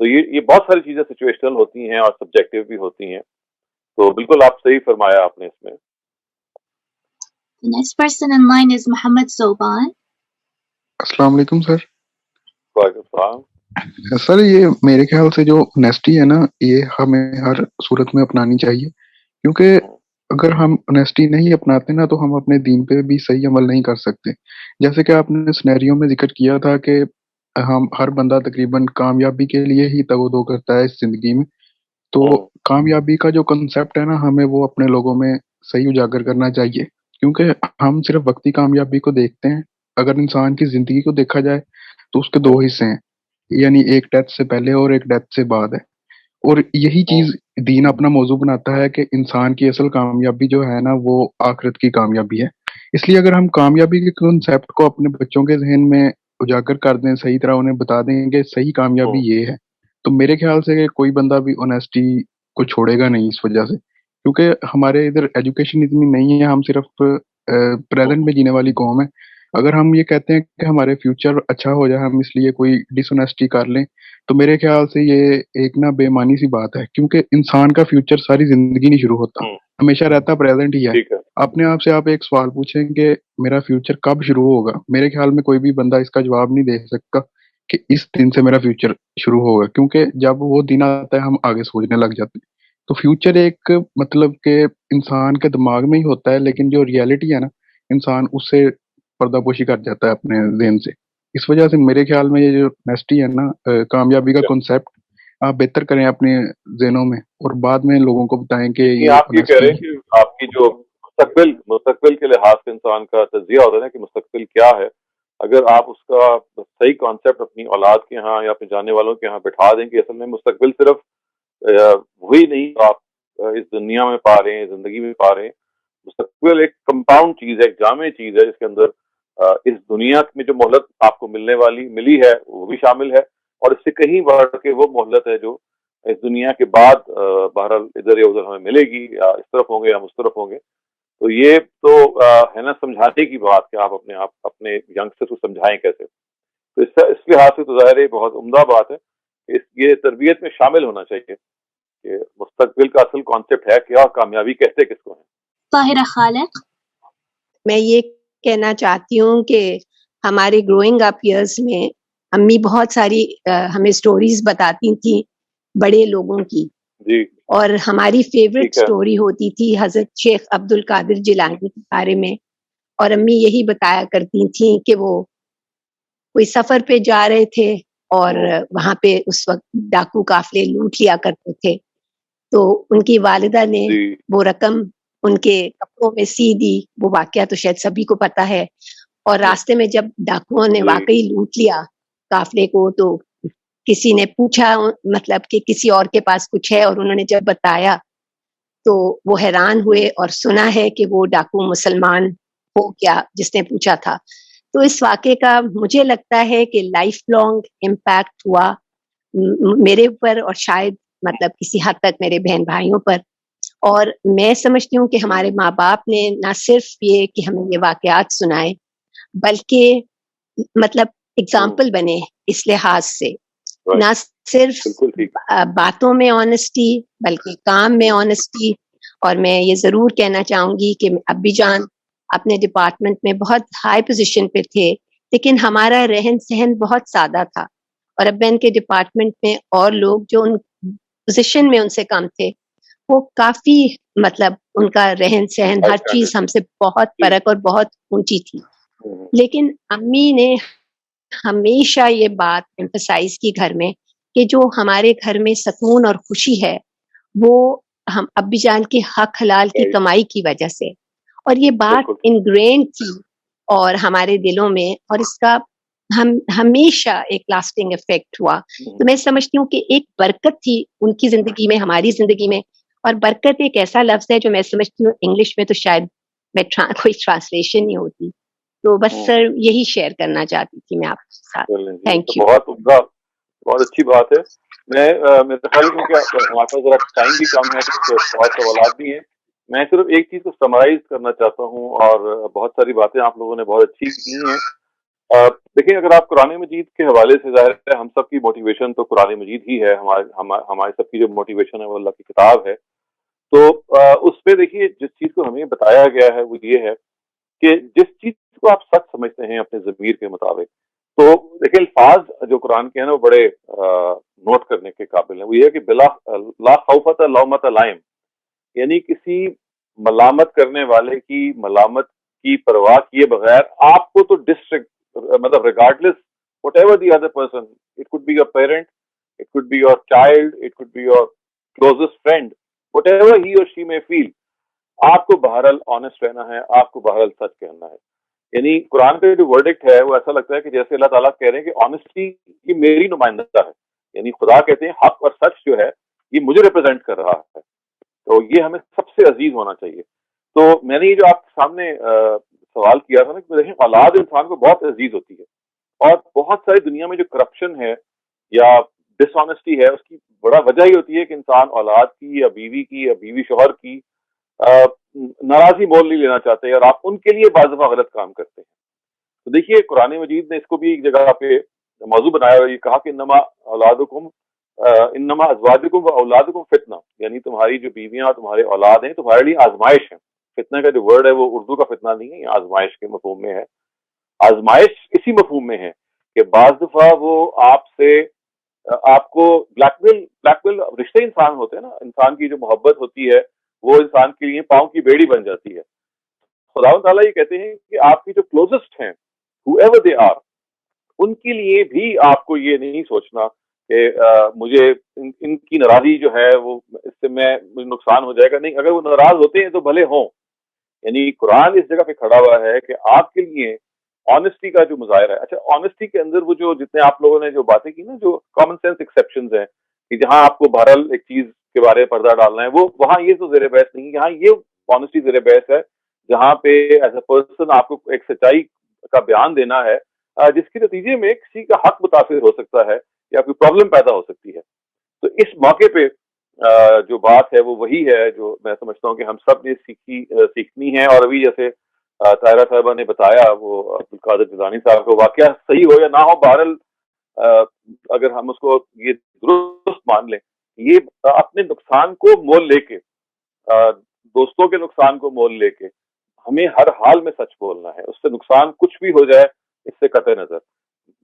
تو یہ بہت ساری چیزیں situational ہوتی ہیں اور subjective بھی ہوتی ہیں. تو بالکل آپ صحیح فرمایا آپ نے اس میں. The next person in line is Muhammad Soban. السلام علیکم سر. وعلیکم السلام. سر یہ میرے خیال سے جو آنیسٹی ہے نا یہ ہمیں ہر صورت میں اپنانی چاہیے, کیونکہ اگر ہم آنیسٹی نہیں اپناتے نا تو ہم اپنے دین پہ بھی صحیح عمل نہیں کر سکتے. جیسے کہ آپ نے سنیریو میں ذکر کیا تھا کہ ہم ہر بندہ تقریباً کامیابی کے لیے ہی تگ و دو کرتا ہے اس زندگی میں. تو کامیابی کا جو کنسیپٹ ہے نا ہمیں وہ اپنے لوگوں میں صحیح اجاگر کرنا چاہیے, کیونکہ ہم صرف وقتی کامیابی کو دیکھتے ہیں. اگر انسان کی زندگی کو دیکھا جائے تو اس کے 2 حصے ہیں, یعنی ایک ڈیتھ سے پہلے اور ایک ڈیتھ سے بعد ہے. اور یہی چیز دین اپنا موضوع بناتا ہے کہ انسان کی اصل کامیابی جو ہے نا وہ آخرت کی کامیابی ہے. اس لیے اگر ہم کامیابی کے کنسیپٹ کو اپنے بچوں کے ذہن میں اجاگر کر دیں, صحیح طرح انہیں بتا دیں کہ صحیح کامیابی یہ ہے, تو میرے خیال سے کہ کوئی بندہ بھی آنیسٹی کو چھوڑے گا نہیں اس وجہ سے. کیونکہ ہمارے ادھر ایجوکیشن اتنی نہیں ہے, ہم صرف پریزنٹ میں جینے والی قوم ہے. اگر ہم یہ کہتے ہیں کہ ہمارے فیوچر اچھا ہو جائے ہم اس لیے کوئی ڈس آنیسٹی کر لیں, تو میرے خیال سے یہ ایک نا بے معنی سی بات ہے. کیونکہ انسان کا فیوچر ساری زندگی نہیں شروع ہوتا, ہمیشہ رہتا پریزنٹ ہی ہے. اپنے آپ سے آپ ایک سوال پوچھیں کہ میرا فیوچر کب شروع ہوگا, میرے خیال میں کوئی بھی بندہ اس کا جواب نہیں دے سکتا کہ اس دن سے میرا فیوچر شروع ہوگا, کیونکہ جب وہ دن آتا ہے ہم آگے سوچنے لگ جاتے ہیں. تو فیوچر ایک مطلب کہ انسان کے دماغ میں ہی ہوتا ہے, لیکن جو ریئلٹی ہے نا انسان اس سے پردہ پوشی کر جاتا ہے اپنے ذہن سے. اس وجہ سے میرے خیال میں یہ جو نیسٹی ہے نا کامیابی کا کنسیپٹ آپ بہتر کریں اپنے ذہنوں میں, اور بعد میں لوگوں کو بتائیں کہ آپ یہ کہہ رہے ہیں کہ آپ کی جو مستقبل کے لحاظ سے انسان کا تجزیہ ہوتا ہے نا کہ مستقبل کیا ہے, اگر آپ اس کا صحیح کانسیپٹ اپنی اولاد کے ہاں یا اپنے جاننے والوں کے ہاں بٹھا دیں کہ اصل میں مستقبل صرف وہی نہیں آپ اس دنیا میں پا رہے ہیں, زندگی میں پا رہے ہیں. مستقبل ایک کمپاؤنڈ چیز ہے, ایک جامع چیز ہے, جس کے اندر اس دنیا میں جو مہلت آپ کو ملی ہے وہ بھی شامل ہے, اور اس سے کہیں بڑھ کے وہ مہلت ہے جو اس دنیا کے بعد بہرحال ادھر یا ادھر ہمیں ملے گی, یا اس طرف ہوں گے یا اس طرف ہوں گے. تو یہ تو ہے نا سمجھانے کی بات کہ آپ اپنے ینگسٹرز کو سمجھائیں کیسے. تو اس لحاظ سے تو ظاہر ہے بہت عمدہ بات ہے کہ یہ تربیت میں شامل ہونا چاہیے کہ مستقبل کا اصل کانسیپٹ ہے کیا, کامیابی کہتے کس کو ہیں. طاہرہ خالق. میں یہ کہنا چاہتی ہوں کہ ہمارے گروئنگ اپ ایئرز میں امی بہت ساری ہمیں سٹوریز بتاتی تھیں بڑے لوگوں کی, جی, اور ہماری فیوریٹ سٹوری ہوتی تھی حضرت شیخ عبد القادر جیلانی کے بارے میں. اور امی یہی بتایا کرتی تھیں کہ وہ کوئی سفر پہ جا رہے تھے اور وہاں پہ اس وقت ڈاکو قافلے لوٹ لیا کرتے تھے, تو ان کی والدہ نے وہ رقم ان کے کپڑوں میں سی دی. وہ واقعہ تو شاید سبھی کو پتا ہے. اور راستے میں جب ڈاکوؤں نے واقعی لوٹ لیا قافلے کو, تو کسی نے پوچھا مطلب کہ کسی اور کے پاس کچھ ہے, اور انہوں نے جب بتایا تو وہ حیران ہوئے, اور سنا ہے کہ وہ ڈاکو مسلمان ہو گیا جس نے پوچھا تھا. تو اس واقعے کا مجھے لگتا ہے کہ لائف لانگ امپیکٹ ہوا میرے اوپر, اور شاید مطلب کسی حد تک میرے بہن بھائیوں پر. اور میں سمجھتی ہوں کہ ہمارے ماں باپ نے نہ صرف یہ کہ ہمیں یہ واقعات سنائے, بلکہ مطلب اگزامپل بنے اس لحاظ سے, نہ صرف باتوں میں آنیسٹی بلکہ کام میں آنیسٹی. اور میں یہ ضرور کہنا چاہوں گی کہ ابی جان اپنے ڈپارٹمنٹ میں بہت ہائی پوزیشن پہ تھے, لیکن ہمارا رہن سہن بہت سادہ تھا. اور ابین کے ڈپارٹمنٹ میں اور لوگ جو ان پوزیشن میں ان سے کم تھے, وہ کافی مطلب ان کا رہن سہن ہر چیز ہم سے بہت فرق اور بہت اونچی تھی. لیکن امی نے ہمیشہ یہ بات ایمفسائز کی گھر میں کہ جو ہمارے گھر میں سکون اور خوشی ہے وہ ہم ابی جان کے حق حلال کی کمائی کی وجہ سے. اور یہ بات انگرینڈ تھی اور ہمارے دلوں میں, اور اس کا ہمیشہ ایک لاسٹنگ افیکٹ ہوا. تو میں سمجھتی ہوں کہ ایک برکت تھی ان کی زندگی میں, ہماری زندگی میں. اور برکت ایک ایسا لفظ ہے جو میں سمجھتی ہوں انگلش میں تو شاید میں کوئی ٹرانسلیشن نہیں ہوتی. تو بس سر یہی شیئر کرنا چاہتی تھی میں آپ کے ساتھ. Thank you. بہت عمدہ, بہت اچھی بات ہے. میں میرے خیال ہے کہ ہمارے پاس ذرا ٹائم بھی کم ہے, بہت سوالات بھی ہیں. میں صرف ایک چیز کو سمرائز کرنا چاہتا ہوں, اور بہت ساری باتیں آپ لوگوں نے بہت اچھی کی ہیں, دیکھیں اگر آپ قرآن مجید کے حوالے سے، ظاہر ہے ہم سب کی موٹیویشن تو قرآن مجید ہی ہے، ہمارے سب کی جو موٹیویشن ہے وہ اللہ کی کتاب ہے. تو اس پہ دیکھیے جس چیز کو ہمیں بتایا گیا ہے وہ یہ ہے کہ جس چیز کو آپ سچ سمجھتے ہیں اپنے ضمیر کے مطابق، تو دیکھیں الفاظ جو قرآن کے ہیں نا وہ بڑے نوٹ کرنے کے قابل ہیں. وہ یہ ہے کہ بلا لا خوفت لومت لائم، یعنی کسی ملامت کرنے والے کی ملامت کی پرواہ کیے بغیر آپ کو تو مطلب regardless whatever the other person, it could be your parent, it could be your child, it could be your closest friend, whatever he or she میں فیل، آپ کو بہرحال آنےسٹ رہنا ہے، آپ کو بہرحال سچ کہنا ہے. یعنی قرآن کا جو ورڈکٹ ہے وہ ایسا لگتا ہے کہ جیسے اللہ تعالیٰ کہہ رہے ہیں کہ آنےسٹی یہ میری نمائندہ ہے. یعنی خدا کہتے ہیں حق اور سچ جو ہے یہ مجھے ریپرزینٹ کر رہا ہے، تو یہ ہمیں سب سے عزیز ہونا چاہیے. تو میں نے یہ جو آپ کے سامنے سوال کیا تھا نا کہ دیکھیں اولاد انسان کو بہت عزیز ہوتی ہے، اور بہت ساری دنیا میں جو کرپشن ہے یا ڈس آنےسٹی ہے اس کی بڑا وجہ ہی ہوتی ہے کہ انسان اولاد کی یا بیوی شوہر کی ناراضی مول نہیں لینا چاہتے اور آپ ان کے لیے بعض دفعہ غلط کام کرتے ہیں. تو دیکھیے قرآن مجید نے اس کو بھی ایک جگہ پہ موضوع بنایا اور یہ کہا کہ انما ازواجکم و اولادکم فتنہ، یعنی تمہاری جو بیویاں تمہارے اولاد ہیں تمہارے لیے آزمائش ہیں. فتنہ کا جو ورڈ ہے وہ اردو کا فتنہ نہیں ہے، یہ آزمائش کے مفہوم میں ہے. آزمائش اسی مفہوم میں ہے کہ بعض دفعہ وہ آپ کو بلیک میل رشتے انسان ہوتے ہیں نا، انسان کی جو محبت ہوتی ہے وہ انسان کے لیے پاؤں کی بیڑی بن جاتی ہے. خدا تعالیٰ یہ کہتے ہیں کہ آپ کی جو کلوزسٹ ہیں whoever they are، ان کے لیے بھی آپ کو یہ نہیں سوچنا کہ مجھے ان کی ناراضی جو ہے وہ اس سے مجھے نقصان ہو جائے گا. نہیں، اگر وہ ناراض ہوتے ہیں تو بھلے ہوں. یعنی قرآن اس جگہ پہ کھڑا ہوا ہے کہ آپ کے لیے آنےسٹی کا جو مظاہرہ ہے. اچھا آنےسٹی کے اندر وہ جو جتنے آپ لوگوں نے جو باتیں کی نا، جو کامن سینس ایکسیپشنز ہیں کہ جہاں آپ کو بہرحال ایک چیز کے بارے میں پردہ ڈالنا ہے، وہ وہاں یہ تو زیر بحث نہیں، یہاں یہ آنےسٹی زیر بحث ہے جہاں پہ ایز اے پرسن آپ کو ایک سچائی کا بیان دینا ہے جس کے نتیجے میں کسی کا حق متاثر ہو سکتا ہے یا کوئی پرابلم پیدا ہو سکتی ہے. تو اس موقع پہ جو بات ہے وہ وہی ہے جو میں سمجھتا ہوں کہ ہم سب نے سیکھنی ہے. اور ابھی جیسے طاہرہ صاحبہ نے بتایا، وہ عبدالقادر جیلانی صاحب کو، واقعہ صحیح ہو یا نہ ہو، بہرحال اگر ہم اس کو یہ درست مان لیں، یہ اپنے نقصان کو مول لے کے، دوستوں کے نقصان کو مول لے کے ہمیں ہر حال میں سچ بولنا ہے. اس سے نقصان کچھ بھی ہو جائے اس سے قطع نظر.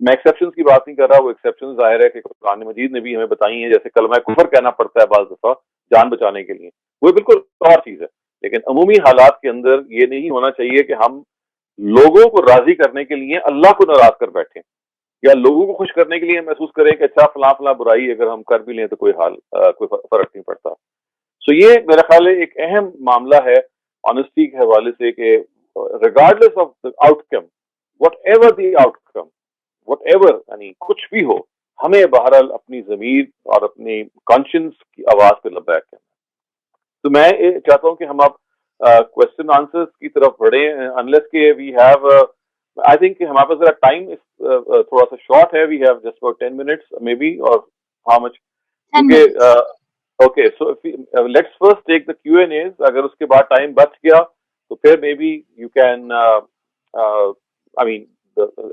میں ایکسیپشنز کی بات نہیں کر رہا، وہ ایکسیپشنز ظاہر ہے کہ قرآن مجید نے بھی ہمیں بتائی ہیں، جیسے کلمہ کفر کہنا پڑتا ہے بعض دفعہ جان بچانے کے لیے، وہ بالکل اور چیز ہے. لیکن عمومی حالات کے اندر یہ نہیں ہونا چاہیے کہ ہم لوگوں کو راضی کرنے کے لیے اللہ کو ناراض کر بیٹھیں، یا لوگوں کو خوش کرنے کے لیے محسوس کریں کہ اچھا فلاں فلاں برائی اگر ہم کر بھی لیں تو کوئی فرق نہیں پڑتا. سو یہ میرا خیال ہے ایک اہم معاملہ ہے آنےسٹی کے حوالے سے کہ regardless of the out come, what ever the out come, what ever, یعنی کچھ بھی ہو، ہمیں بہرحال اپنی ضمیر اور اپنی کانشنس کی آواز پہ لبیک کرنا. تو میں چاہتا ہوں کہ ہم اب کوشچن آنسرز کی طرف بڑھیں، انلیس کہ وی ہیو آئی تھنک کہ ہمارے پاس ذرا ٹائم تھوڑا سا شارٹ ہے، we have just about 10 minutes maybe, اور ہاؤ مچ، کیونکہ okay so let's first take the Q and As. اگر اس کے بعد ٹائم بچ گیا تو پھر maybe you can I mean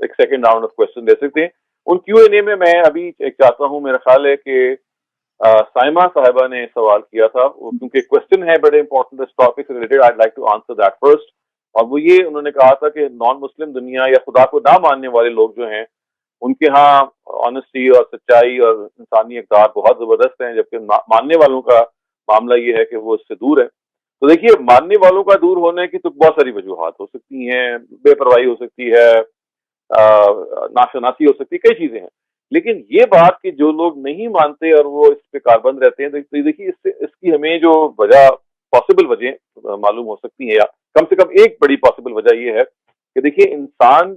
ایک سیکنڈ راؤنڈ آف کوشچن دے سکتے ہیں. ان کیو این اے میں میں ابھی ایک چاہتا ہوں، میرا خیال ہے کہ سائمہ صاحبہ نے سوال کیا تھا، کیونکہ کوشچن ہے بڑے امپورٹنٹ اس ٹاپک سے related, I like to answer that first. اور وہ یہ انہوں نے کہا تھا کہ نان مسلم دنیا یا خدا کو نہ ماننے والے لوگ جو ہیں ان کے ہاں آنےسٹی اور سچائی اور انسانی اقدار بہت زبردست ہیں، جبکہ ماننے والوں کا معاملہ یہ ہے کہ وہ اس سے دور ہے. تو دیکھیے ماننے والوں کا دور ہونے کی تو بہت ساری وجوہات ہو سکتی ہیں، بے پرواہی ہو سکتی ہے، ناشناسی ہو سکتی ہے، کئی چیزیں ہیں. لیکن یہ بات کہ جو لوگ نہیں مانتے اور وہ اس پہ کاربند رہتے ہیں، تو دیکھیے اس کی ہمیں جو وجہ پاسبل وجہ معلوم ہو سکتی ہیں، یا کم سے کم ایک بڑی پاسبل وجہ یہ ہے کہ دیکھیے انسان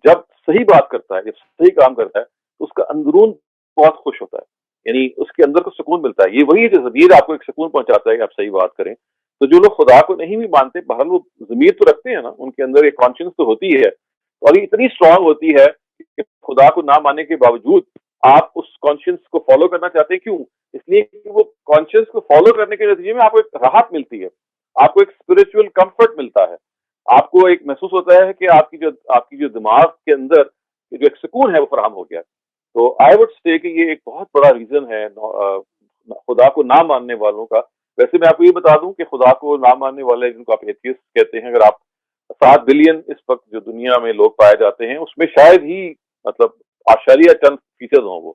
جب صحیح بات کرتا ہے، جب صحیح کام کرتا ہے تو اس کا اندرون بہت خوش ہوتا ہے، یعنی اس کے اندر کو سکون ملتا ہے. یہ وہی جو ضمیر آپ کو ایک سکون پہنچاتا ہے کہ آپ صحیح بات کریں. تو جو لوگ خدا کو نہیں بھی مانتے، بہرحال وہ ضمیر تو رکھتے ہیں نا، ان کے اندر ایک کانشنس تو ہوتی ہے، اور یہ اتنی اسٹرانگ ہوتی ہے کہ خدا کو نہ ماننے کے باوجود آپ اس کانشنس کو فالو کرنا چاہتے ہیں. کیوں؟ اس لیے کہ وہ کانشنس کو فالو کرنے کے نتیجے میں آپ کو ایک راحت ملتی ہے، آپ کو ایک اسپرچل کمفرٹ ملتا ہے. آپ کو ایک محسوس ہوتا ہے کہ آپ کی جو دماغ کے اندر جو ایک سکون ہے وہ فراہم ہو گیا. تو آئی وڈ سے کہ یہ ایک بہت بڑا ریزن ہے خدا کو نہ ماننے والوں کا. ویسے میں آپ کو یہ بتا دوں کہ خدا کو نہ ماننے والے جن کو آپ ایتھیسٹ کہتے ہیں، اگر آپ 7 بلین اس وقت جو دنیا میں لوگ پائے جاتے ہیں اس میں شاید ہی مطلب آشاریہ چند فیصد ہوں وہ.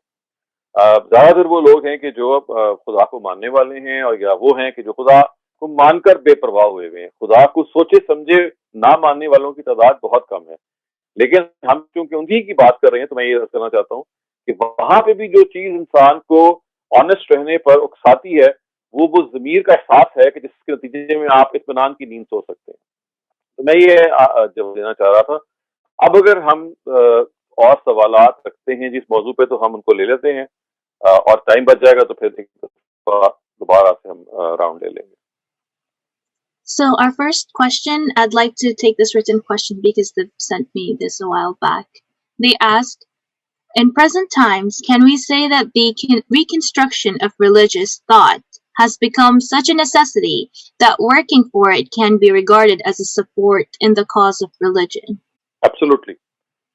زیادہ تر وہ لوگ ہیں کہ جو خدا کو ماننے والے ہیں، اور یا وہ ہیں کہ جو خدا کو مان کر بے پرواہ ہوئے ہوئے ہیں. خدا کو سوچے سمجھے نہ ماننے والوں کی تعداد بہت کم ہے. لیکن ہم چونکہ انہی کی بات کر رہے ہیں تو میں یہ کرنا چاہتا ہوں کہ وہاں پہ بھی جو چیز انسان کو آنےسٹ رہنے پر اکساتی ہے وہ ضمیر کا احساس ہے کہ جس کے نتیجے میں آپ اطمینان کی نیند سو سکتے ہیں. تو میں یہ جواب دینا چاہ رہا تھا. اب اگر ہم اور سوالات رکھتے ہیں جس موضوع پہ تو ہم ان کو لے لیتے ہیں، اور ٹائم بچ جائے گا تو پھر دوبارہ سے ہم راؤنڈ لے لیں گے. So our first question, I'd like to take this written question because they sent me this a while back. They asked, in present times, can we say that the reconstruction of religious thought has become such a necessity that working for it can be regarded as a support in the cause of religion? Absolutely.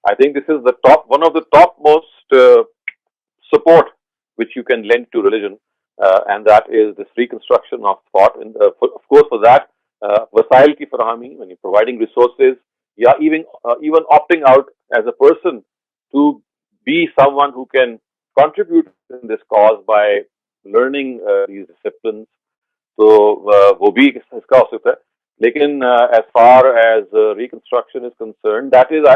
I think this is one of the topmost support which you can lend to religion, and that is this reconstruction of thought. And of course, for that, وسائل کی فراہمی, when you're providing resources, یا even opting out as a person to be someone who can contribute in this cause by learning these disciplines. تو وہ بھی اس کا ہو سکتا ہے. لیکن as far as reconstruction is concerned, that is,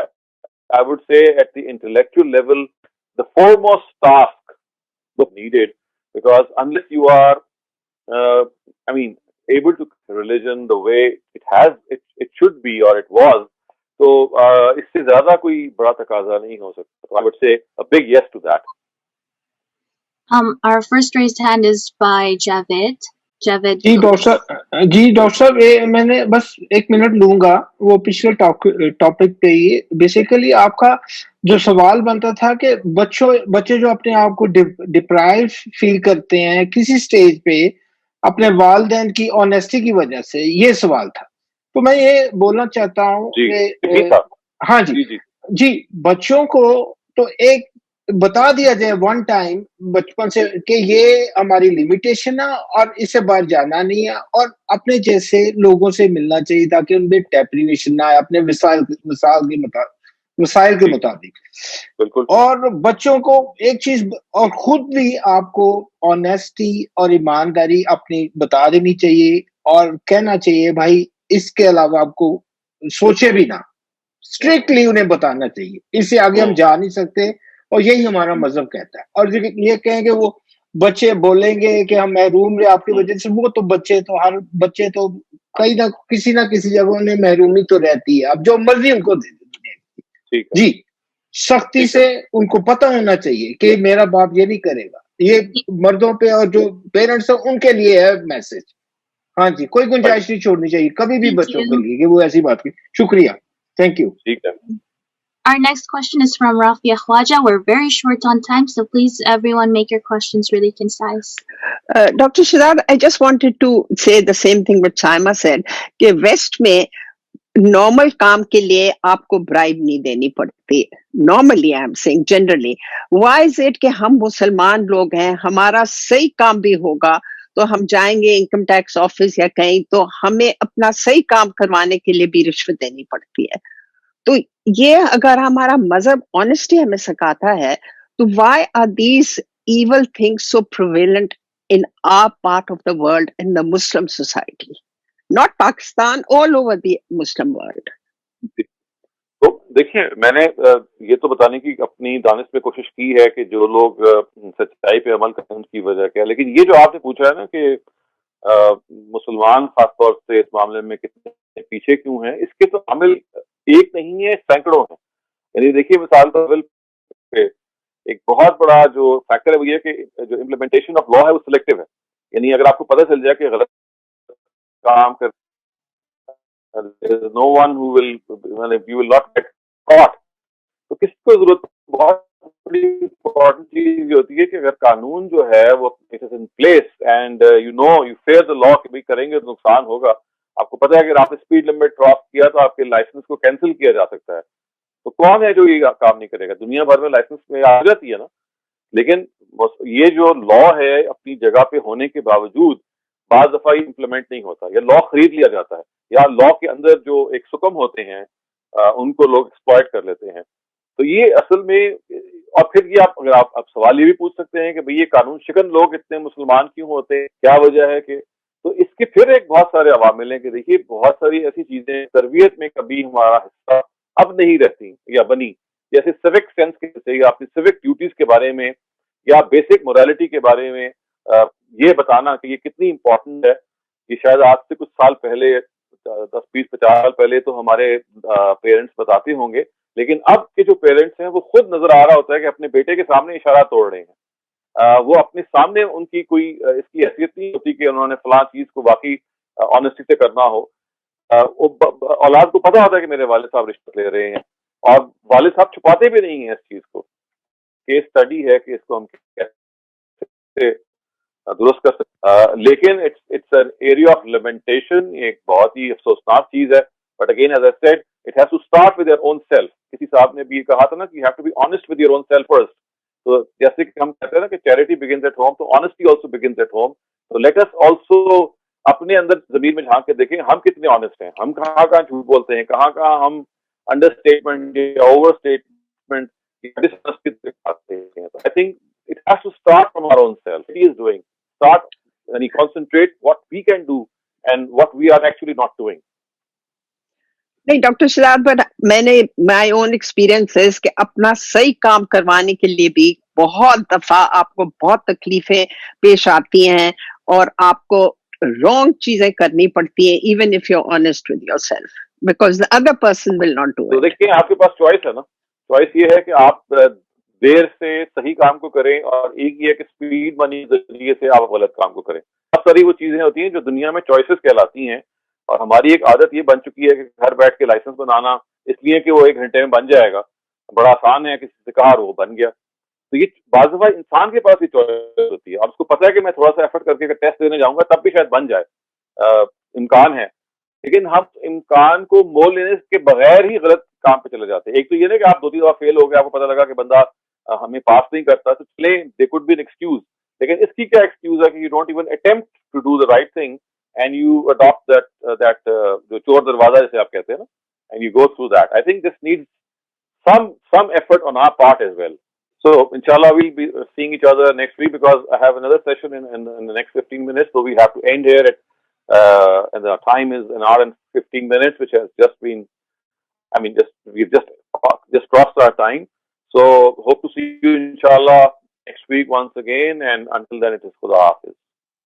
I would say, at the intellectual level, the foremost task needed, because unless you are, able to religion the way it should be or it was, تو اس سے زیادہ کوئی بڑا تقاضا نہیں ہو سکتا. I would say a big yes to that. Our first raised hand is by Javed. Javed. جی doctor صاحب میں نے بس 1 منٹ لوں گا وہ پچھلے ٹاپک پہ ہی. بیسیکلی آپ کا جو سوال بنتا تھا کہ بچے جو اپنے آپ کو ڈپرائیو فیل کرتے ہیں کسی سٹیج پہ اپنے والدین کی آنیسٹی کی وجہ سے, یہ سوال تھا. تو میں یہ بولنا چاہتا ہوں کہ ہاں جی بچوں کو تو ایک بتا دیا جائے ون ٹائم بچپن سے کہ یہ ہماری لمیٹیشن ہے اور اس سے باہر جانا نہیں ہے, اور اپنے جیسے لوگوں سے ملنا چاہیے تاکہ ان میں ڈیپریویشن نہ آئے اپنے وسائل کے مطابق. اور بچوں کو ایک چیز اور خود بھی آپ کو آنیسٹی اور ایمانداری اپنی بتا دینی چاہیے اور کہنا چاہیے بھائی اس کے علاوہ آپ کو سوچے بھی نہ, اسٹرکٹلی انہیں بتانا چاہیے. اس سے آگے ہم جا نہیں سکتے اور یہی ہمارا مذہب کہتا ہے. اور یہ کہیں کہ وہ بچے بولیں گے کہ ہم محروم رہے آپ کی وجہ سے, وہ تو ہر بچے تو کہیں نہ کسی جگہ انہیں محرومی تو رہتی ہے. اب جو مرضی ان کو دے دیں جی, سختی سے ان کو پتہ ہونا چاہیے کہ میرا باپ یہ نہیں کرے گا. یہ مردوں پہ اور جو پیرنٹس ہیں ان کے لیے ہے میسج. ہاں جی, کوئی گنجائش نہیں چھوڑنی چاہیے کبھی بھی بچوں کے لیے کہ وہ ایسی بات کی. شکریہ, thank you. Our next question is from Rafia Khwaja. We're very short on time, so please everyone make your questions really concise. Dr. Shahzad, I just wanted to say the same thing what Saima said, کہ west میں normal کام کے لیے آپ کو bribe نہیں دینی پڑتی. Normally I am seeing generally. Why is it کہ ہم مسلمان لوگ ہیں, ہمارا صحیح کام بھی ہوگا تو ہم جائیں گے انکم ٹیکس آفس یا کہیں تو ہمیں اپنا صحیح کام کروانے کے لیے بھی رشوت دینی پڑتی ہے. تو یہ اگر ہمارا مذہب آنےسٹی ہمیں سکھاتا ہے تو why are these evil things so prevalent in our part of the world, in the Muslim society, not Pakistan, all over the Muslim world. تو دیکھیں, میں نے یہ تو بتانے کی اپنی دانش میں کوشش کی ہے کہ جو لوگ سچائی پہ عمل کرتے ہیں ان کی وجہ کیا ہے. لیکن یہ جو آپ نے پوچھا ہے نا کہ مسلمان خاص طور سے اس معاملے میں کتنے پیچھے کیوں ہیں, اس کے تو عامل ایک نہیں ہے, سینکڑوں ہیں. یعنی دیکھیے مثال طور پہ ایک بہت بڑا جو فیکٹر ہے وہ یہ کہ جو امپلیمنٹیشن آف لا ہے وہ سلیکٹیو ہے. یعنی اگر آپ کو پتہ چل جائے کہ غلط کام کر no one who will, you will not get caught, تو کس کو ضرورت. بہت بڑی امپورٹنٹ چیز یہ ہوتی ہے کہ اگر قانون جو ہے وہ in place and you fear the law کہ بھائی کریں گے تو نقصان ہوگا, آپ کو پتہ ہے اگر آپ نے اسپیڈ لمٹ کراس کیا تو آپ کے لائسنس کو کینسل کیا جا سکتا ہے. تو کون ہے جو یہ کام نہیں کرے گا؟ دنیا بھر میں لائسنس میں آ جاتی ہے نا. لیکن یہ جو لا ہے اپنی جگہ پہ ہونے کے باوجود بعض دفعہ امپلیمنٹ نہیں ہوتا, یا لا خرید لیا جاتا ہے, یا لا کے اندر جو ایک سکم ہوتے ہیں ان کو لوگ ایکسپلائٹ کر لیتے ہیں. تو یہ اصل میں, اور پھر یہ اگر آپ سوال یہ بھی پوچھ سکتے ہیں کہ بھئی یہ قانون شکن لوگ اتنے مسلمان کیوں ہوتے ہیں, کیا وجہ ہے کہ, تو اس کے پھر ایک بہت سارے عوامل ہیں کہ دیکھیے بہت ساری ایسی چیزیں تربیت میں کبھی ہمارا حصہ اب نہیں رہتی یا بنی, جیسے سیوک سینس کے, یا اپنی سیوک ڈیوٹیز کے بارے میں, یا بیسک مورالٹی کے بارے میں یہ بتانا کہ یہ کتنی امپورٹنٹ ہے. کہ شاید آج سے کچھ سال پہلے 10-20-50 سال پہلے تو ہمارے پیرنٹس بتاتے ہوں گے, لیکن اب کے جو پیرنٹس ہیں وہ خود نظر آ رہا ہوتا ہے کہ اپنے بیٹے کے سامنے اشارہ توڑ رہے ہیں. وہ اپنے سامنے ان کی کوئی اس کی حیثیت نہیں ہوتی کہ انہوں نے فلاں چیز کو واقعی آنیسٹی سے کرنا ہو. اولاد کو پتا ہوتا ہے کہ میرے والد صاحب رشوت لے رہے ہیں, اور والد صاحب چھپاتے بھی نہیں ہیں اس چیز کو. کیس اسٹڈی ہے کہ اس کو ہم کیسے درست کر سکتے, لیکن it's an area of lamentation. ایک بہت ہی افسوسناک چیز ہے, but again as I said it has to start with your own self. کسی صاحب نے بھی یہ کہا تھا نا کہ you have to be honest with your own self first. تو جیسے کہ ہم کہتے ہیں نا کہ چیریٹی بگنز ایٹ ہوم, تو honesty also begins at home. تو لیٹ اس آلسو اپنے اندر زمین میں جھانک کے دیکھیں ہم کتنے آنیسٹ ہیں, ہم کہاں کہاں جھوٹ بولتے ہیں, کہاں کہاں ہم انڈر اسٹیٹمنٹ یا over statement I think it has to start from our own self. What he is doing, start and he concentrate what we can do and what we are actually not doing. نہیں doctor Shahzad, but میں نے مائی own experience کہ اپنا صحیح کام کروانے کے لیے بھی بہت دفعہ آپ کو بہت تکلیفیں پیش آتی ہیں, اور آپ کو رانگ چیزیں کرنی پڑتی ہیں even if you honest with your self, because the other person will not do it. تو دیکھیں آپ کے پاس چوائس ہے نا. چوائس یہ ہے کہ آپ دیر سے صحیح کام کو کریں, اور ایک یہ کہ اسپیڈ منی ذریعے سے آپ غلط کام کو کریں. بہت ساری وہ چیزیں ہوتی ہیں جو دنیا میں چوائسیز کہلاتی ہیں, اور ہماری ایک عادت یہ بن چکی ہے کہ گھر بیٹھ کے لائسنس بنانا اس لیے کہ وہ 1 گھنٹے میں بن جائے گا, بڑا آسان ہے, کسی سے کہا وہ بن گیا. تو یہ بعض دفعہ انسان کے پاس یہ چوائس ہوتی ہے, اور اس کو پتا ہے کہ میں تھوڑا سا ایفرٹ کر کے ٹیسٹ دینے جاؤں گا تب بھی شاید بن جائے, امکان ہے. لیکن ہم امکان کو مول لینے کے بغیر ہی غلط کام پہ چلے جاتے ہیں. ایک تو یہ نہیں کہ آپ 2-3 دفعہ فیل ہو گئے, آپ کو پتا لگا کہ بندہ ہمیں پاس نہیں کرتا, تو چلیں they could be an excuse. لیکن اس کی کیا ایکسکیوز ہے کہ you don't even attempt to do the right thing, and you adapt that جو چور دروازہ جیسے آپ کہتے ہیں نا, and you go through that. I think this needs some effort on our part as well. So inshallah we'll be seeing each other next week, because I have another session in the next 15 minutes, so we have to end here at and the time is 1 hour and 15 minutes, which has just been, I mean, we've just crossed our time. So hope to see you inshallah next week once again, and until then it is Khuda Hafiz.